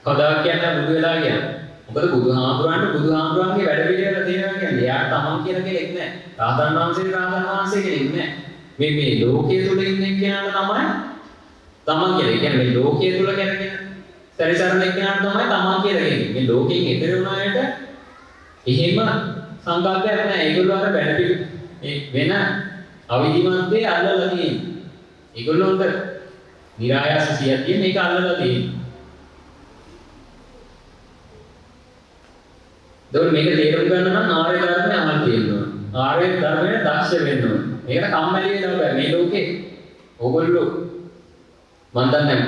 කවදාවත් කියන්නේ බුදු වෙලා කියන්නේ. මොකද බුදුහාමුදුරන්ගේ වැඩ පිළිවෙල තියෙනවා කියන්නේ. එයාට තමන් කියන කෙනෙක් නෑ. රහතන් වහන්සේ කෙනෙක් නෑ. මේ ලෝකයේ තුල ඉන්න කෙනාට තමයි තමන් කියලා. කියන්නේ මේ ලෝකයේ තුල කියන්නේ සැරිසරන එක්කෙනාට තමයි තමන් කියලා කියන්නේ. මේ ලෝකයෙන් එතර වුණායට එහෙම සංකල්පයක් නැහැ. ඒගොල්ලෝ අර බැලපිලි මේ වෙන අවිධිමත් දේ අල්ලලා තියෙන්නේ. ඒගොල්ලොන්ට નિરાයාස සියතිය මේක අල්ලලා තියෙන්නේ. ඒකෝ මේක තේරුම් ගන්න නම් ආර්ය ධර්මය අහන්න තියෙනවා. ආර්ය ධර්මයට දක්ෂ වෙන්න ඕනේ. මේකට කම්මැලි වෙන්න බෑ. මේ ලෝකේ ඕගොල්ලෝ මන් දන්නේ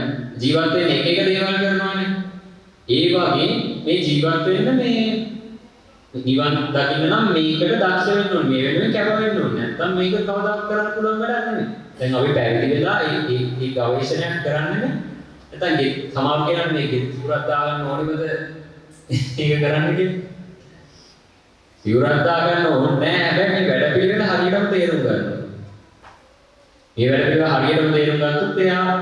ජීවත් වෙන්න එක දේවල් කරනවානේ. ඒ වගේ මේ ජීවත් වෙන්න මේ නිවන් දකින්න නම් මේකට දක්ෂ වෙන්න ඕනේ. මේ වෙනුවෙන් කැප වෙන්න ඕනේ. නැත්නම් මේක කවදාවත් කරන්න පුළුවන් වැඩක් නෙමෙයි. දැන් අපි පැවිදි වෙලා මේ ගවේෂණයක් කරන්නේ නැත්නම් සමාල් කියන්නේ මේක සිවුරක් දාගන්න ඕනෙද? ඒක කරන්න කියන්නේ සිවුරක් දාගන්න ඕනේ නැහැ. හැබැයි මේ වැඩ පිළිවෙල හරියටම තේරුම් ගන්න ඕනේ. මේ වැඩ පිළිවෙල හරියටම තේරුම් ගත්තොත් එයා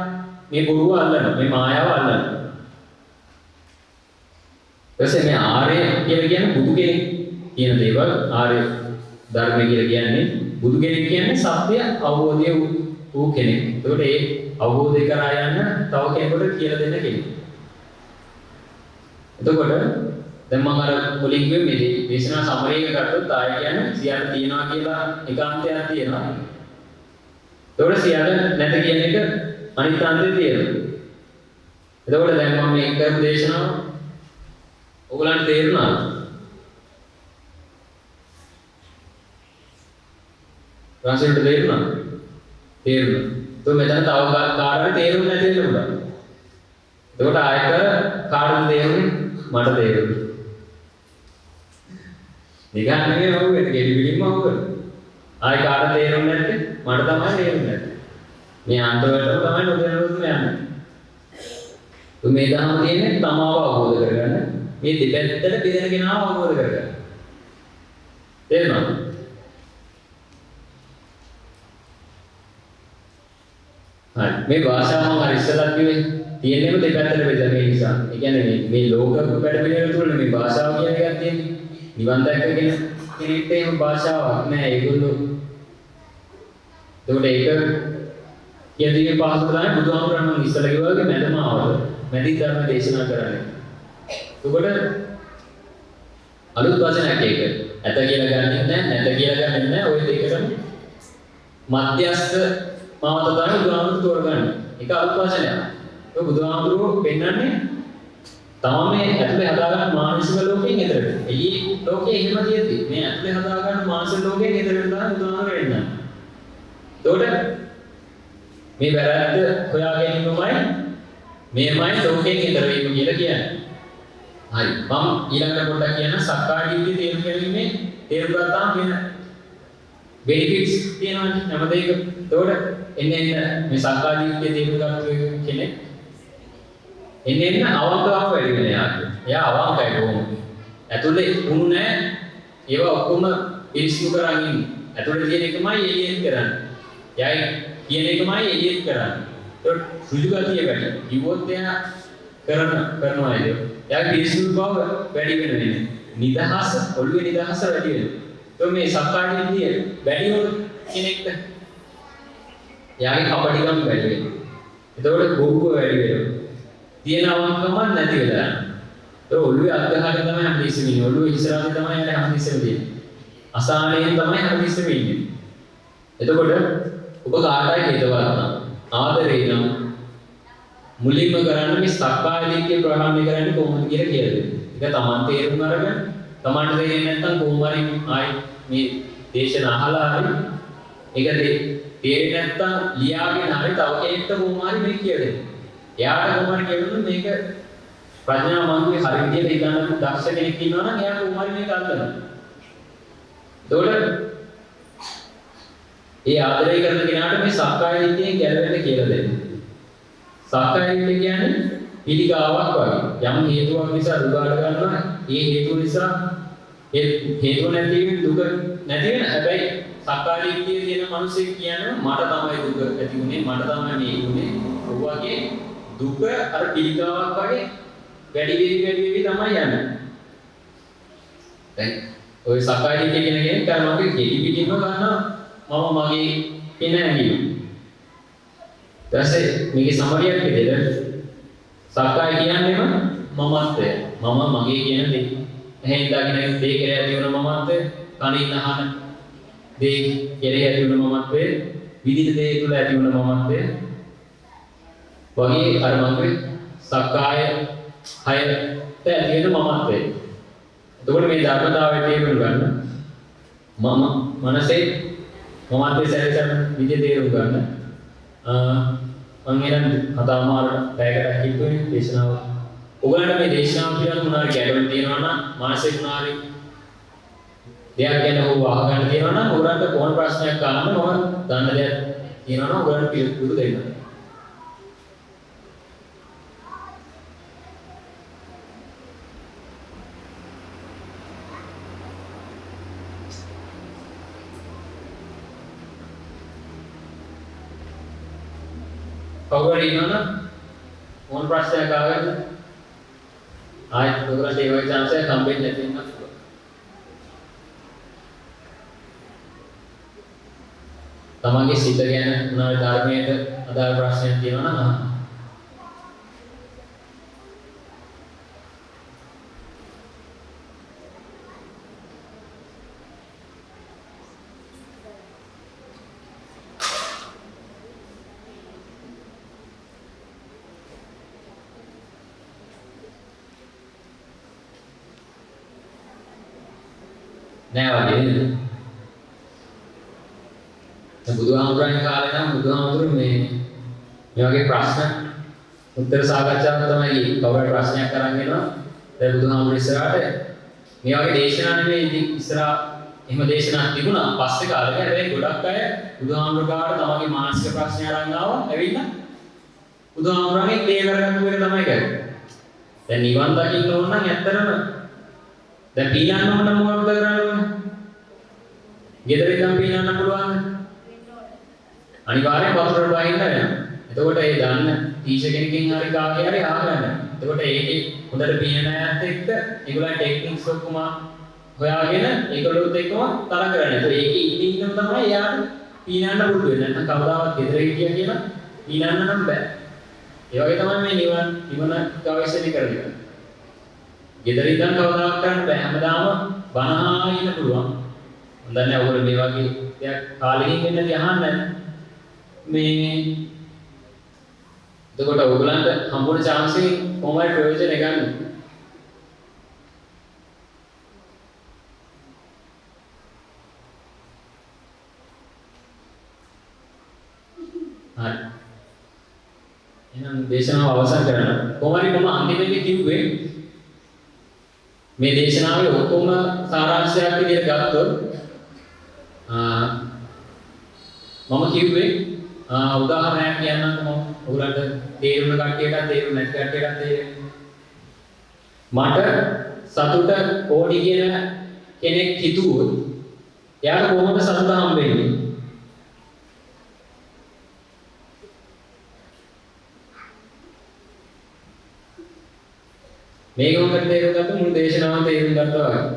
මේ බොරුව අල්ලනවා. මේ මායාව අල්ලනවා. ඊපස්සේ මේ ආර්ය කියලා කියන්නේ බුදු කෙනෙක් කියන දේවල් ආර්ය ධර්ම කියලා කියන්නේ බුදු කෙනෙක් කියන්නේ සත්‍ය අවබෝධය වූ කෙනෙක්. ඒකට ඒ අවබෝධය කරා යන්න තව කෙනෙකුට කියලා දෙන්න කෙනෙක්. එතකොට දැන් මම අර මුලින් කිව්වේ මේ දේශනා සමරි එක ගත්තොත් ආය කියන්නේ සියල්ල තියනවා කියලා ඒකාන්තයක් තියෙනවා. ඒතකොට සියල්ල නැත කියන එක අනිත් අන්තේ තියෙනවා. එතකොට දැන් මම මේ කරපු දේශනාව ඔයගලන්ට තේරුණාද? රංශයට තේරුණා? තේරුණා. તો මෙතන තව කාටද තේරුන්නේ නැති වෙන්න පුළුවන්. එතකොට ආයත කාටද තේරුනේ? මට තේරුනේ. නිකන් නෙවෙයි අහුවෙන්නේ ගෙඩි පිටින්ම අහුවෙන්නේ. ආයි කාටද තේරුන්නේ නැත්තේ? මට තමයි තේරුන්නේ නැත්තේ. මේ අන්තවලටම තමයි නොදැනුවත්ම යන්නේ. તો මේ දහම තියෙන්නේ තමාව අවබෝධ කරගන්න. මේ දෙපැත්තට බෙදෙන කෙනාව අවබෝධ කරගන්න. තේරුණාද? හරි. මේ භාෂාව මම අර ඉස්සෙල්ලා කිව්වේ තියෙන්නේම දෙපැත්තට බෙදලා මේ නිසා. ඒ කියන්නේ මේ ලෝක වැඩ පිළිවෙල තුල මේ භාෂාව කියන එකක් තියෙන්නේ. නිවන් දැක්කගෙන කෙනෙක්ට එහෙම භාෂාවක් නැහැ. ඒගොල්ලෝ ඒකට ඒක කියදීගේ පාසල තමයි බුදුහාමුදුරන් ඉස්සෙල්ලා කිව්වා වගේ මැදම ආවද. මැදි ධර්ම දේශනා කරන්නේ. එතකොට අලුත් වචනයක් ඒක. ඇත කියලා ගන්නෙත් නැහැ, නැත කියලා ගන්නෙත් නැහැ. ওই දෙකම මධ්‍යස්ථ මාවත තමයි බුදුහාමුදුරු තෝරගන්නේ. ඒක අලුත් වචනයක්. ඒක බුදුහාමුදුරු පෙන්වන්නේ තමම මේ ඇතුලේ හදාගන්න මානසික ලෝකයෙන් එතරට. එළියේ ලෝකේ එහෙම තියෙද්දි මේ ඇතුලේ හදාගන්න මානසික ලෝකයෙන් එතරට තමයි බුදුහාමුදුරු වෙන්නේ. එතකොට මේ වැරද්ද හොයා ගැනීමමයි මේමයි ලෝකයෙන් එතර වීම කියලා කියන්නේ. හරි. මම ඊළඟට පොඩ්ඩක් කියන්න සක්කාය දිට්ඨිය තේරුම් ගැනීමේ තේරුම් ගත්තාම වෙන බෙනිෆිට්ස් තියෙනවානේ හැම දෙයක. එතකොට එන්නේ මේ සක්කාය දිට්ඨිය තේරුම් ගන්න කෙනෙක් එන්නේ අවංකවම වැඩි වෙන යාට. එයා අවංකයි කොහොමද? ඇතුලේ උණු නැහැ. ඒවා ඔක්කොම පිරිසිදු කරන් ඉන්නේ. ඇතුලේ තියෙන එකමයි එළියෙන් කරන්නේ. එයායි කියන එකමයි එළියෙන් කරන්නේ. ඒත් සුජු ගතිය වැඩි. කිව්වොත් එයා කරනවා නේද? එයාගේ පිරිසිදු බව වැඩි වෙනවා. නිදහස ඔළුවේ නිදහස වැඩි වෙනවා. તો මේ සක්කාය දිට්ඨිය වැඩි වුණොත් කෙනෙක්ට එයාගේ කපටිකම වැඩි වෙනවා. එතකොට බොරුව වැඩි වෙනවා. තියෙන අවංකම නැති වෙලා යනවා. ඒ ඔළුවේ අත්දහගෙන තමයි හැමතිස්සෙම ඉන්නේ. ඔළුවේ ඉස්සරහින් තමයි යාර හැමතිස්සෙම තියෙන්නේ. අසහනයෙන් තමයි හැමතිස්සෙම ඉන්නේ. එතකොට ඔබ කාටයි හිතවත් නම් ආදරේ නම් මුලින්ම කරන්න මේ සක්කාය දිට්ඨිය ප්‍රහාණය කරන්නේ කොහොමද කියලා කියලා දෙන්න. ඒක Taman තේරුම් අරගෙන Tamanට තේරෙන්නේ නැත්නම් කොහොම හරි ආයි මේ දේශන අහලා හරි ඒක තේරෙන්නේ නැත්නම් ලියාගෙන හරි තව කෙනෙක්ට කොහොම හරි මේ කියලා දෙන්න. එයාට කොහොම හරි කියනොත් මේක ප්‍රඥා මංගුවේ හරි විදියට ඉගන්න දක්ෂ කෙනෙක් ඉන්නවා නම් එයා කොහොම හරි මේක අල්ලනවා. ඒතකොට ඒ ආදරය කරන කෙනාට මේ සක්කාය දිට්ඨියෙන් ගැලවෙන්න කියලා දෙන්න. සක්කාය දිට්ඨිය කියන්නේ පිළිකාවක් වගේ. යම් හේතුවක් නිසා දුක අඩ ගන්නවා. ඒ හේතුව නිසා ඒ හේතුව නැති වෙන දුක නැති වෙන. හැබැයි සක්කාය දිට්ඨිය තියෙන මිනිස්සෙක් කියන්නේ මට තමයි දුක ඇති වුනේ, මට තමයි මේ වුනේ. ඔයගේ දුක අර පිළිකාවක් වගේ වැඩි වෙවි තමයි යන්නේ. දැන් ඔය සක්කාය දිට්ඨිය කියන කෙනෙක් කරනවාගේ ගෙඩි පිටින්ම ගන්නවා. මම මගේ පින ඇහිලා. ඊටසේ මේකේ සමරියක් විදිහට සක්කාය කියන්නේම මමත්වය. මම මගේ කියන දේ. එහෙන් ඉඳගෙන දේ කෙරේ ඇති වෙන මමත්වය, කනින් අහන දේ කෙරේ ඇති වෙන මමත්වය, විදිත දේ තුළ ඇති වෙන මමත්වය. වගේ අර මගේ සක්කාය හයට ඇති වෙන මමත්වය. එතකොට මේ ධර්මතාවය තේරුම් ගන්න මම මනසේ මමත්වයේ සැරසන විදිය තේරුම් ගන්න මම එනම් කතාමාර පැයකට කිව්වේ දේශනාව. ඔයගලන්ට මේ දේශනාව පිළිබඳව මොනවාරි ගැටලු තියෙනවා නම් මානසික මොනවාරි දෙයක් ගැන හොව අහගන්න තියෙනවා නම් ඔයගලන්ට ඕන ප්‍රශ්නයක් අහන්න මම දන්න දෙයක් තියෙනවා නම් ඔයගලන්ට පිළිතුරු දෙන්න. කවුරුහරි ඉන්නවනම් ඕන ප්‍රශ්නයක් අහගන්න. ආයෙත් ඔයගොල්ලන්ට ඒ වගේ chance එකක් හම්බෙන්නේ නැති වෙනවා. තමන්ගේ සිත ගැන මොනවාරි ධර්මයට අදාළ ප්‍රශ්නයක් තියෙනවා නම් අහන්න. නෑ වගේ නේද? බුදුහාමුදුරන්ගේ කාලේ නම් බුදුහාමුදුරු මේ වගේ ප්‍රශ්න උත්තර සාකච්ඡාවක් තමයි කවුරුහරි ප්‍රශ්නයක් අරන් එනවා. දැන් බුදුහාමුදුරු ඉස්සරහට මේ වගේ දේශනා නෙමෙයි ඉතින් ඉස්සරහ එහෙම දේශනා තිබුණා පස්සේ කාලෙක. හැබැයි ගොඩක් අය බුදුහාමුදුරු ගාවට තමන්ගේ මානසික ප්‍රශ්න අරන් ආවා. ඇවිල්ලා බුදුහාමුදුරන්ගේ ක්ලියර් කරගන්න එක තමයි කරන්නේ. දැන් නිවන් දකින්න ඕන නම් ඇත්තටම දැන් පීනන්න ඕන මොකක්ද කරන්නේ? ගෙදර ඉඳන් පීනන්න පුළුවන්ද? අනිවාර්යෙන් වතුරට වහින්න වෙනවා. එතකොට ඒ දන්න ටීචර් කෙනකින් හරි කාගේ හරි ආගන්න. එතකොට ඒකේ හොඳට පීනන ඇත්ත එක්ක ඒගොල්ලන් ටෙක්නික්ස් ඔක්කොම හොයාගෙන ඒගොල්ලොත් එක්කම තරඟ කරන්නේ. ඒතකොට ඒකේ ඉඳන් තමයි යාට පීනන්න පුරුදු වෙන්නේ. නැත්නම් කවදාවත් ගෙදර හිටියා කියලා පීනන්න නම් බෑ. ඒ වගේ තමයි මේ නිවන ගවේෂණය කරන්නේ. ගෙදර ඉඳන් කවදාවත් කරන්න බෑ. හැමදාම බනහා ඉන්න පුළුවන්. මම දන්නේ ඔයගොල්ලෝ මේ වගේ දෙයක් කාලෙකින් වෙන්නදී අහන්නේ මේ එතකොට ඔයගොල්ලන්ට හම්බුන chance එකෙන් කොහොමයි ප්‍රයෝජන ගන්න. හරි. එහෙනම් දේශනාව අවසන් කරන්න. කොහොමද මම අන්තිමේදී කිව්වේ මේ දේශනාවේ ඔක්කොම සාරාංශයක් විදිහට ගත්තොත් මම කිව්වේ උදාහරණයක් කියන්නම්කෝ මම ඔයගලන්ට තේරුණ කට්ටියට තේරුණ නැති කට්ටියට තේරෙන්නේ. මට සතුට ඕනි කියන කෙනෙක් හිතුවොත් එයාට කොහොමද සතුට හම්බෙන්නේ? මේක උන්ට තේරුම් ගත්ත මුළු දේශනාවම තේරුම් ගත්තා වගේ.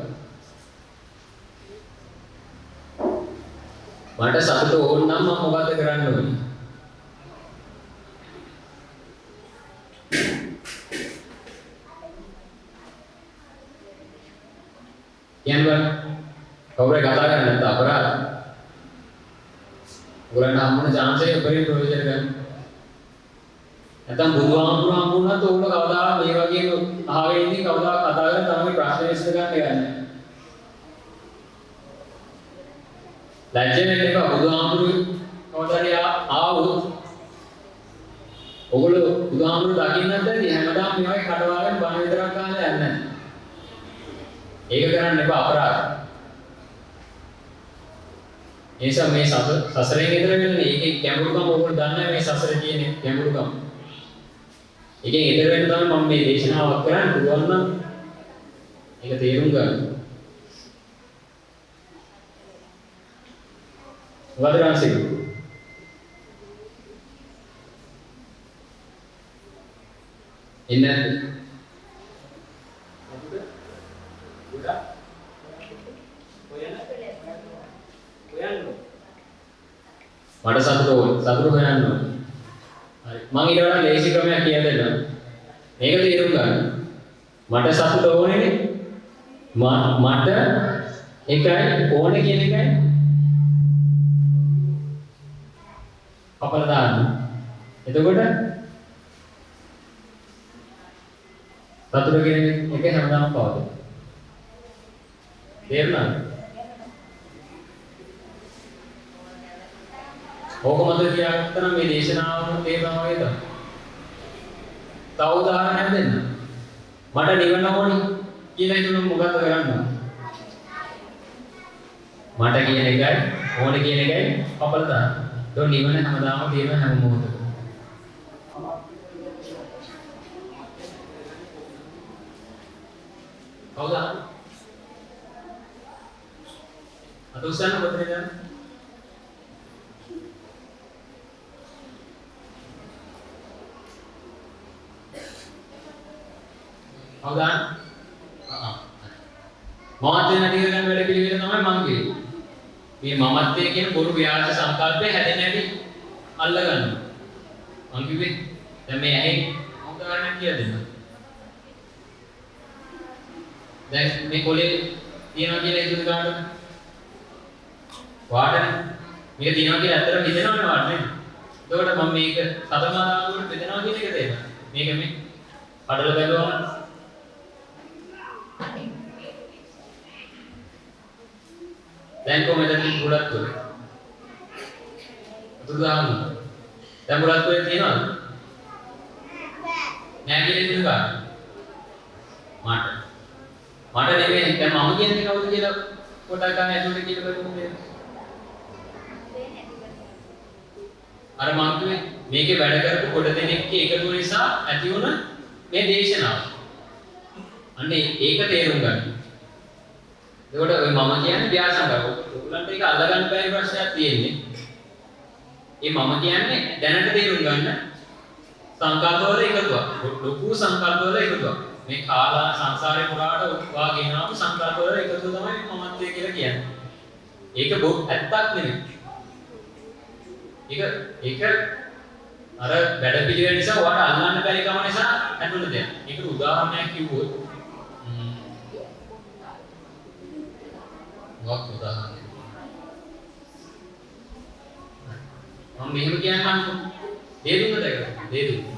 මට සතුට ඕන නම් මම මොකද කරන්න ඕනේ? කියන්න කවුරුයි කතා කරන්නේ නැත්නම් අපරාධ. ඔයගොල්ලන්ට හම්බුන chance එක උපරිම ප්‍රයෝජන ගන්න. නැත්නම් බුදුහාමුදුරුවෝ හම්බුනත් ඕගොල්ලෝ කවදාවත් මේ වගේ අහගෙන ඉඳි කවදාවත් කතා කරලා තමයි ප්‍රශ්න විසඳ ගන්න ගන්නේ. ලැජ්ජ වෙන්න එපා. බුදුහාමුදුරුවෝ කවදාද ආවොත් ඔයගොල්ලෝ බුදුහාමුදුරුවෝ දකින්නත් ඇති හැමදාම මේ වගේ කටවාගෙන බණ විතරක් ගහලා යන්නේ නැහැ. ඒක කරන්න එපා අපරාධ. ඒ නිසා මේ සසරෙන් ඈතර වෙන්නේ ඒකේ ගැඹුරුකම ඔයගොල්ලෝ දන්නේ මේ සසරේ තියෙන ගැඹුරුකම. ඒකෙන් ඈතර වෙන්න තමයි මම මේ දේශනාවක් කරන්න පුළුවන් නම් ඒක තේරුම් ගන්න. වදරාසි ඉන්නේ මට සතුට හොයන්න ඕනේ. හරි. මම ඊට වඩා ලේසි ක්‍රමයක් කියලා දෙන්නම්. මේක තේරුම් ගන්න. මට සතුට ඕනේ මට එකයි ඕනේ කියන එකයි අපල දාන්න. එතකොට සතුට කියන එක හැමදාම පවතින. තේරුණාද? ඕක මත තියාගත්තා නම් මේ දේශනාවම තේරෙනවා වගේ තමයි. තව උදාහරණයක් දෙන්න. මට නිවන ඕනි කියලා හිතුනොත් මොකද කරන්නේ? මට කියන එකයි ඕනේ කියන එකයි අපල දාන්න. ඒක නිවන හැමදාම තියෙන හැම මොහොතකම. කවුද? අතුස්සන්න කොතනද යන්නේ? අවදාන මමත්වයේ නැති කරගන්න වැඩ පිළිවෙල තමයි මම කියන්නේ. මේ මමත්වයේ කියන බොරු ව්‍යාජ සංකල්පය හැදෙන්නේ නැති අල්ල ගන්නවා. මම කිව්වේ දැන් මේ ඇයි උදාහරණයක් කියලා දෙන්න. දැන් මේ කොලේ තියනවා කියලා හිතුන කාටද? වාටනේ. මේක තියනවා කියලා ඇත්තටම හිතනවනේ වාටනේ. එතකොට මම මේක සතරමාදාගුවට බෙදනවා කියන එක තේරෙනවා. මේක මේ කඩලා බැලුවම දැන් කොහොමද ගොඩක් තුනේ අතුරුදහන් වුණා. දැන් මුලත් ඔය තියනවද? නෑ කියලා ඉන්නවා. මට නෙමෙයි දැන් මම කියන්නේ කවුද කියලා පොඩක් ගන්න ඇතුළට කියලා බලමු. අර මම කිව්වේ මේකේ වැඩ කරපු කොට දෙනෙක්ගේ එකතු නිසා ඇති වුණ මේ දේශනාව. අන්න ඒක තේරුම් ගන්න. එතකොට ඔය මම කියන්නේ ව්‍යාසංගර. ඔයගලන්ට ඒක අල්ලගන්න බැරි ප්‍රශ්නයක් තියෙන්නේ. මේ මම කියන්නේ දැනට තේරුම් ගන්න සංකල්පවල එකතුවක්. ලොකු සංකල්පවල එකතුවක්. මේ කාලා සංසාරේ පුරාට වාගෙන ආපු සංකල්පවල එකතුව තමයි මමත්වය කියලා කියන්නේ. ඒක ඇත්තක් නෙමෙයි. ඒක අර වැඩ පිළිවෙල නිසා ඔයාලට අල්ලන්න බැරි කම නිසා ඇතුළත දෙයක්. ඒකට උදාහරණයක් කිව්වොත් මොකක් උදාහරණයක්? මම මෙහෙම කියන්නම් දේදුන දැකලා දේදුන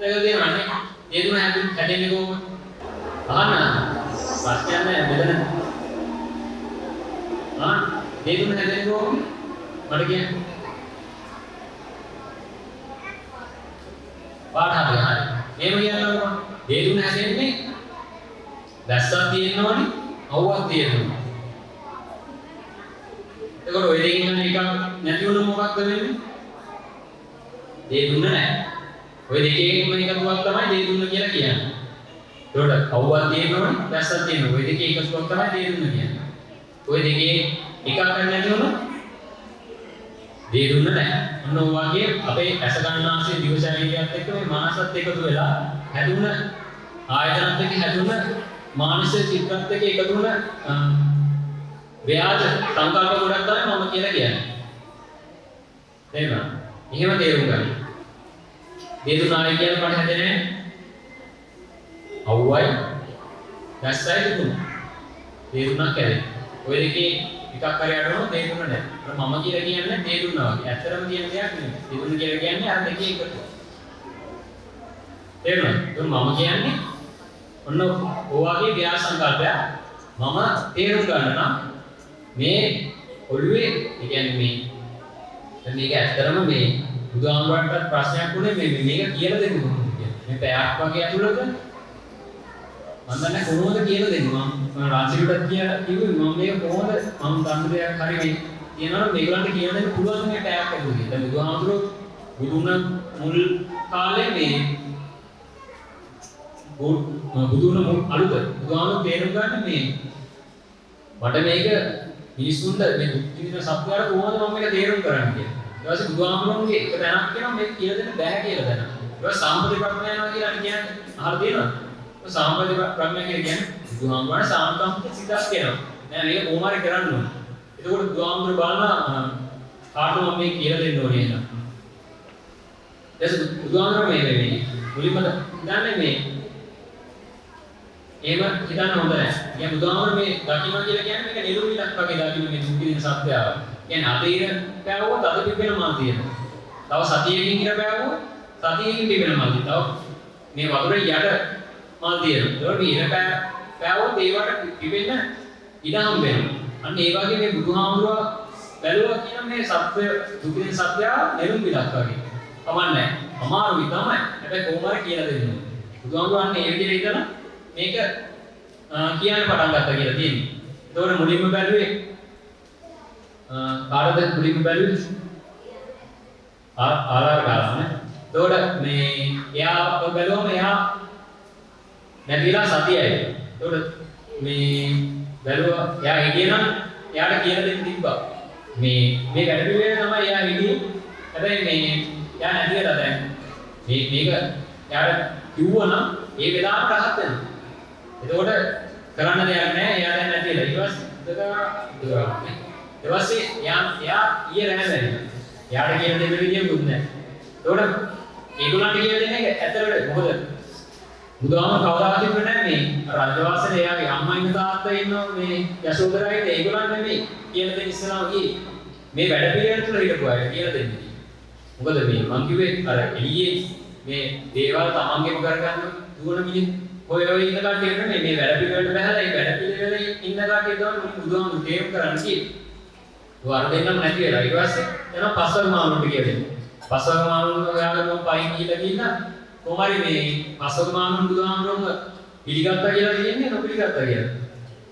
දෙනවනේ දේදුන හැදෙන්නේ කොහොමද? අහන්න ප්‍රශ්නයක් නෑ මෙතන. දේදුන හැදෙන්නේ කොහොමද? මට කියන්න. පාඩම් හරි. එහෙම කියන්නකො. දේදුන හැදෙන්නේ දැස්සක් තියෙනවනේ, අවුවක් තියෙනවා. එතකොට ඔය දෙකෙන් එකක් නැති වුණොත් මොකක්ද වෙන්නේ? දේදුන නැහැ. ඔය දෙකේම එකතුවක් තමයි දේදුන කියලා කියන්නේ. ඒකට අවුවක් තියෙනවනේ, දැස්සක් තියෙනවා. ඔය දෙකේ එකතුවක් තමයි දේදුන කියන්නේ. ඔය දෙකේ එකක් නැති වුණොත් දේදුන නැහැ. ඔන්න ඔය වගේ අපේ ඇස ගන්නාසේ දිව ශරීරයත් එක්ක මේ මානසත් එකතු වෙලා හැදුන ආයතනත් එක්ක හැදුන මානසික චිත්තත් එක්ක එකතු වුණ ව්‍යාජ සංකල්ප ගොඩක් තමයි මම කියලා කියන්නේ. තේරුණා? එහෙම තේරුම් ගන්න. දේදුන ආය කියන්නේ මට හැදෙන්නේ අවුවයි දැස්සයි දුන්න. දේදුනක් කැරේ. ඔය දෙකේ එකක් හරි අඩවුණොත් දේදුන නැහැ. මම කියලා කියන්නේ දේදුනා වගේ. ඇත්තටම කියන දෙයක් නෙමෙයි. දේදුන කියලා කියන්නේ අර දෙකේ එකතු. තේරුණාද? මම කියන්නේ ඔන්න ඔයගේ ව්‍යාස සංකල්පය මම තේරුම් ගන්න නම් මේ ඔළුවේ ඒ කියන්නේ මේක ඇත්තටම මේ බුදුහාමුදුරන්ට ප්‍රශ්නයක් උනේ මේක කියලා දෙන්න ඕනේ කියලා. මේ පැයක් වගේ ඇතුළත මම දන්නේ කොහොමද කියලා දෙන්නේ. මම රාජිකට කියලා කිව්වේ මම මේක කොහොමද මම දන්න දෙයක් හරි මේ කියනවා මේගොල්ලන්ට කියලා දෙන්න පුළුවන් මේ පැයක් ඇතුළත. දැන් බුදුහාමුදුරුවෝ බුදුන මුල් කාලේ මේ බුදුන අලුත බුදුහාමුදුරුවෝ තේරුම් ගන්න මේ මට මේක මිනිස්සුන්ට මේ දුක් විඳින සත්‍යයට කොහොමද මම මේක තේරුම් කරන්නේ කියලා. ඊට පස්සේ බුදුහාමුදුරුවෝගේ එක තැනක් කියනවා මේක කියලා දෙන්න බෑ කියලා දැන. ඊට පස්සේ සාම්ප්‍රදායික ප්‍රඥා යනවා කියලා කියන්නේ අහලා තියෙනවද? ඔය සාම්ප්‍රදායික ප්‍රඥා කියන්නේ බුදුහාමුදුරුවෝ සාන්තම්පිත සිතක් කියනවා. නෑ මේක කොහොම හරි කරන්න ඕනේ. එතකොට බුදුහාමුදුරුවෝ බලනවා කාටද මම මේක කියලා දෙන්න ඕනේ කියලා. ඊට පස්සේ බුදුහාමුදුරුවෝ මේ මුලින්ම දන්නේ මේ එහෙම හිතන්න හොඳ නැහැ. කියන්නේ බුදුහාමර මේ දකින්න කියලා කියන්නේ මේක නිරුමිලක් වගේ දකින්න මේ දුක් විඳින සත්‍යය. කියන්නේ අතීර පෑවුවොත් අද පිපෙන මල් තියෙනවා. තව සතියකින් ඉර පෑවුවොත් සතියකින් පිපෙන මල් තියෙනවා. මේ වතුරේ යට මල් තියෙනවා. ඒකට මේ ඉර පෑවුවොත් ඒවට පිපෙන්න ඉඩ හම්බ වෙනවා. අන්න ඒ වගේ මේ බුදුහාමරව බැලුවා කියන මේ සත්‍ය දුක් විඳින සත්‍යය නිරුමිලක් වගේ. කමන්නේ. අමාරුයි තමයි. හැබැයි කොහොම හරි කියලා දෙන්න. බුදුහාමර අන්න ඒ විදිහට ඉතන මේක කියන්න පටන් ගත්තා කියලා තියෙනවා. ඒතකොට මුලින්ම බැලුවේ කාටද මුලින්ම බැලුවේ? ආරාර කාලානේ. ඒතකොට මේ එයා බැලුවම එයා නැතිලා සතියයි. ඒතකොට මේ බැලුවා එයා හිටියනම් එයාට කියලා දෙන්න තිබ්බා. මේ වැඩ පිළිවෙල තමයි එයා හිටියේ. හැබැයි මේ එයා නැතිලා දැන් මේක එයාට කිව්වනම් ඒ වෙලාවට රහත් වෙනවා. එතකොට කරන්න දෙයක් නැහැ. එයා දැන් නැතිලා. ඊට පස්සේ එයා ඊයේ රැඳ බැරිලා. එයාට කියන දෙන්න විදියකුත් නැහැ. එතකොට ඒගොල්ලන්ට කියන දෙන එක ඇත්තට මොකද? බුදුහාම කවදාවත් කිව්වේ නැහැ මේ රාජවාසනේ එයාගේ අම්මා ඉන්න තාත්තා ඉන්නවා මේ යශෝදරාගේ ඒගොල්ලන් නෙමෙයි කියන දේ ඉස්සරහම ගියේ. මේ වැඩ පිළිවෙල තුල හිටපු අය කියලා දෙන්නේ. මොකද මේ මං කිව්වේ අර එළියේ මේ දේවල් තමන්ගේම කරගන්න දුවන මිනිහ ඔය ඉන්න කට්ටියට මේ වැඩ පිළිවෙලට බහලා ඒ වැඩ පිළිවෙලේ ඉන්න කට්ටිය තමයි බුදුහාමුදුරු තේරුම් කරන්න කිව්වේ. අර දෙන්නම නැති වෙලා ඊට පස්සේ යනවා පස්වග මානුන්ට කියලා. පස්වග මානුන් ඔයාලා මම පයින් ගිහිල්ලා කොහොම හරි මේ පස්වග මානුන් බුදුහාමුදුරුවෝ පිළිගත්තා කියලා කියන්නේ නොපිළිගත්තා කියලා.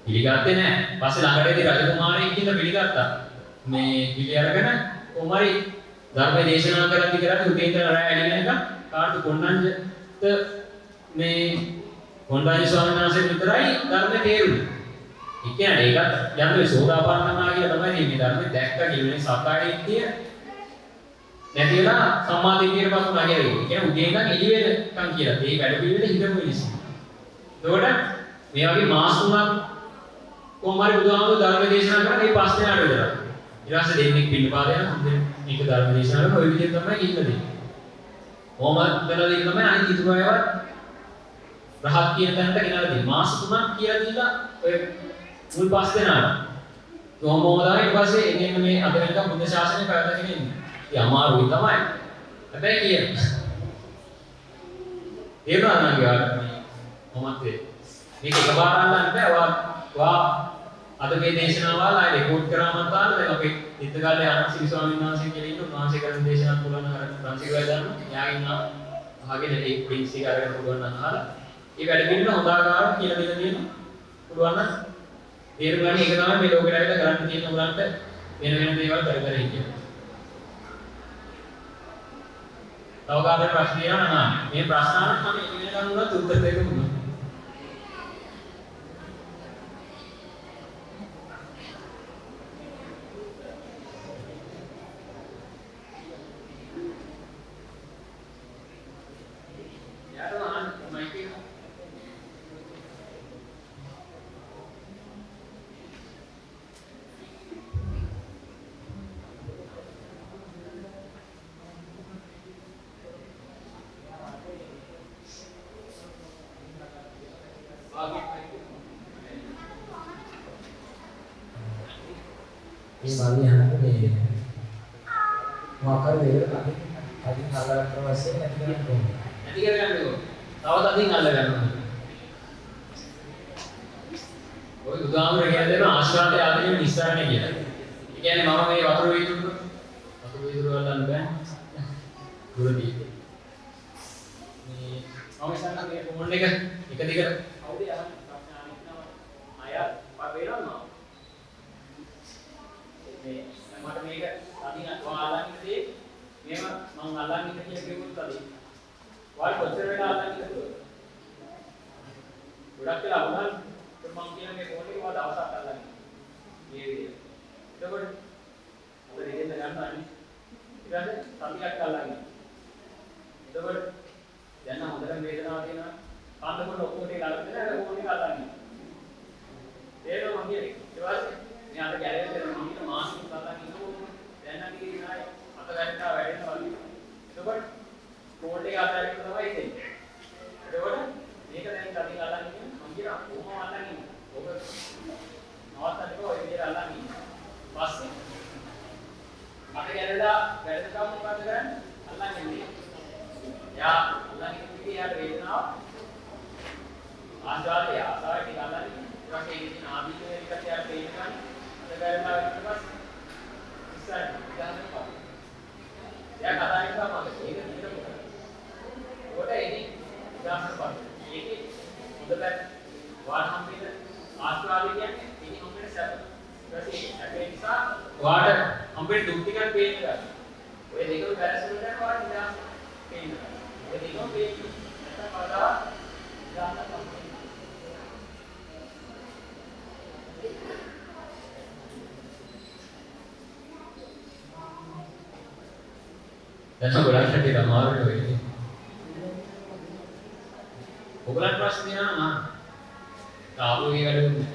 පිළිගත්තේ නැහැ. පස්සේ ළඟටදී රජකුමාරයෙක් කියලා පිළිගත්තා. මේ පිළි අරගෙන කොහොම හරි ධර්ම දේශනා කරද්දී උදේ ඉඳලා රැ එළියෙනකම් කාටද කොණ්ණඤ්ඤත මේ කොණ්ඩඤ්ඤ ස්වාමීන් වහන්සේ විතරයි ධර්ම තේරුනේ. ඒ කියන්නේ ඒකත් යන්නේ සෝදාපන්නවා කියලා තමයි මේ ධර්මයේ දැක්ක කියන්නේ සක්කායදිට්ඨිය නැති වෙලා සම්මාදිට්ඨියට පස්සම නැගෙන්නේ. ඒ කියන්නේ උදේ ඉඳන් එළි වෙනකම් කියලා. මේ වැඩ පිළිවෙල හිතමු මිනිස්සු. එතකොට මේ වගේ මාස 3ක් කොහොම හරි බුදුහාමුදුරුවෝ ධර්ම දේශනා කරලා මේ පස් දෙනාට විතරයි. ඊට පස්සේ දෙන්නෙක් පිළිපාද යන මේක ධර්ම දේශනා කරලා ওই විදිහට තමයි ඉන්නේ. කොහොම වෙනවද තමයි අනිත් ඉතුරුයවත් රහත් කියන තැනට ගෙනලා දෙන්නේ. මාස 3ක් කියලා දීලා ඔය මුල් පස් දෙනාට. කොහොම තමයි ඊට පස්සේ එන්නේ මේ අද වෙනකම් බුද්ධ ශාසනය පැවැත්ගෙන ඉන්නේ. ඉතින් අමාරුයි තමයි. හැබැයි කියන්නේ. ඒ වුණානම් යාළුවා මොකක්ද මේක එකපාර අල්ලන්න බෑ. වා අද මේ දේශනාවල් ආයෙ රෙකෝඩ් කරාමත් ආන දැන් අපේ ඉත්තගල්ලේ ආනන්ද ස්වාමීන් වහන්සේ කියලා ඉන්න උන්වහන්සේ කරන දේශනා පුරාණ අර ප්‍රංශිකවල දාන්න යාගින් අහගෙන ඒ ලින්ක්ස් එක අරගෙන පුළුවන් නම් අහලා ඒ වැඩ පිළිවෙල හොඳ ආකාරව කියලා දෙන්න තියෙනවා. පුළුවන් නම් තේරුම් ගන්න එක තමයි මේ ලෝකෙට ඇවිල්ලා කරන්න තියෙන උගලන්ට වෙන වෙන දේවල් කර කර ඉන්නේ. තව කාටද ප්‍රශ්න තියෙනවා නම් මේ ප්‍රශ්න අහන්න මම ඉගෙන ගන්න උනත් උත්තර දෙන්න පුළුවන්. මේ මාර්ගය හරියට මේ මොකක්ද දෙයකට අදින් අල්ලගන්න අවශ්‍ය නැති කරන්න ඕනේ. නැති කරගන්න ඕනේ. තවත් අදින් අල්ල ගන්නවා. ඔය බුදුහාමුදුරුවෝ කියන දේ ආශ්‍රාතය ආදීන නිස්සාරණය කියලා. ඒ කියන්නේ මම මේ වතුර වීදුරු වලන්න බෑ. දුරදී. මේ මම ඉස්සන්න මේ ෆෝන් එක දිගට කවුද යන්නේ? ප්‍රශ්න අනිත් නම අය වේරනවා. මේ මට මේක අදින් අල්ලන්න ඉන්නේ මේව මම අල්ලන්න ඉන්න කියලා කිව්වොත් අදින් වාල් කොච්චර වෙලා අල්ලන්න ඉන්නද ගොඩක් වෙලා වුණා මම කියන මේ ෆෝන් එක වල දවසක් අල්ලන්න මේ විදිහට එතකොට අපිට ඉගෙන ගන්න අනිත් ඊට පස්සේ සතියක් අල්ලන්න එතකොට දැන් නම් හොඳට වේදනාවක් තියෙනවා කන්න කොට ඔක්කොම ටික අල්ලන්න දෙනවා ෆෝන් එක අල්ලන්න තේරෙනවද මම කියන්නේ ඊට පස්සේ මේ අර ගැලවෙන්න තියෙන මාසික කතා කිව්වොත් දැන් නම් ඉතින් ආයි අත ගන්නවා වැඩෙනවා වගේ. එතකොට කෝඩ් එක අතරින් තමයි ඉන්නේ. එතකොට මේක දැන් කලින් අල්ලන් ඉන්නේ මම කියන කොහොම අල්ලන් ඉන්නේ. ඔබ නවත්තන්න ඔය විදිහට අල්ලන් ඉන්නේ. පස්සේ අත ගැලලා වැඩකම් මොකද කරන්නේ? අල්ලන් ඉන්නේ. යා අල්ලන් ඉන්නේ යාට වේදනාව ආස්වාදය ආසාවට අල්ලන් ඉන්නේ. ඊට පස්සේ ඉතින් ආදීන එකට යාට වේදනාව දැනලා ඊට පස්සේ ඉස්සරහ ගන්නවා. යා කතා කරනවා මම ඒක නිතර කරනවා. කොට එනි උදාහරණ පාඩම. ඒකේ හොඳට වාට හම්බෙන්න ආස්වාදය කියන්නේ ඉතින් හම්බෙන්න සැප. ඊට පස්සේ ඒ නිසා වාට හම්බෙන්න දුක් ටිකක් පේන්න ගන්න. ඔය දෙකම බැලන්ස් කරලා වාට නිදාස් පේන්න ගන්න. ඔය දෙකම පේන්න. නැත්නම් කවදා දාන්න තමයි. දැන් ගොඩක් කටේ අමාරුයි වෙන්නේ. ඔයගලන් ප්‍රශ්න තියෙනවා නේද? තාපුගේ වැඩුනේ.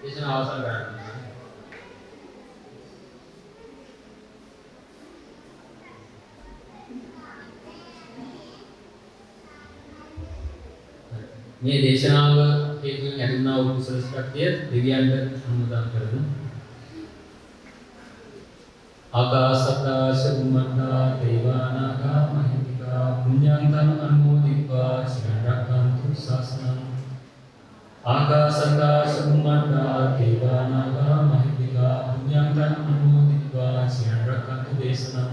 දේශන අවසන් කරන්න. මේ දේශනාව හේතුවෙන් ඇතිවනා වූ කුසල ශක්තිය දෙවියන්ට අනුමෝදන් කරමු. ආකාසත්තා සුමත්තා දේවානාගා මහිත්‍තිකා පුඤ්ඤන්තං අනුමෝදිत्वा සිරං රක්ඛන්තු ශාසනං ආකාසත්තා සුම්මත්තා දේවානාගා මහිද්దికා පුඤ්ඤන්තං අනුමෝදිत्वा සියං රක්ඛන්තු දේශනං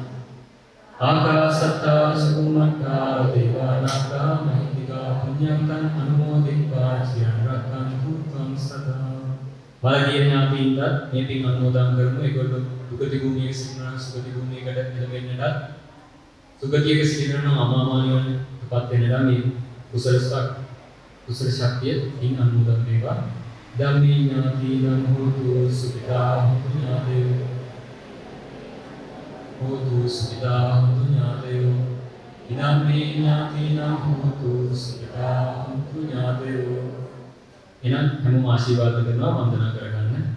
ආකාසත්තා සුම්මත්තා දේවානාගා මහිද්దికා පුඤ්ඤන්තං අනුමෝදිत्वा සියං රක්ඛන්තු ත්වං සදා වලදී ඥාතීන්ට මේ පින් අනුමෝදන් කරමු. ඒගොල්ලෝ දුගති භූමියේ සිටිනා සුගති භූමියකට එළවෙන්නට සුගතියක සිටිනා අමාමානියන්ටපත් වෙන්නට මේ කුසල ශක්තිය පින් අනුමෝදන් වේවා. ධම්මේ ඥාතීනං හෝතු සුඛිතා හොන්තු ඥාතයෝ හෝතු සුඛිතා හොන්තු ඥාතයෝ ධම්මේ ඥාතීනං හෝතු සුඛිතා හොන්තු ඥාතයෝ. එනම් හැමෝම ආශිර්වාද කරනවා වන්දනා කරගන්න.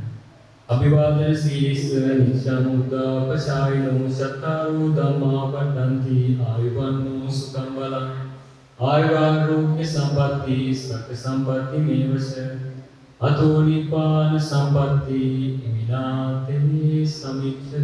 අභිවාදන සීලිස්ස නිච්ඡානුද්දාපශායිනෝ සත්තාරෝ ධම්මා පඨන්ති ආයුවන්නෝ සුඛං බලං ආයුරෝග්‍ය සම්පatti සත්‍ය සම්පatti මේවස අතෝ නිපාන සම්පatti ඉමිනාතේ සමිච්ඡතු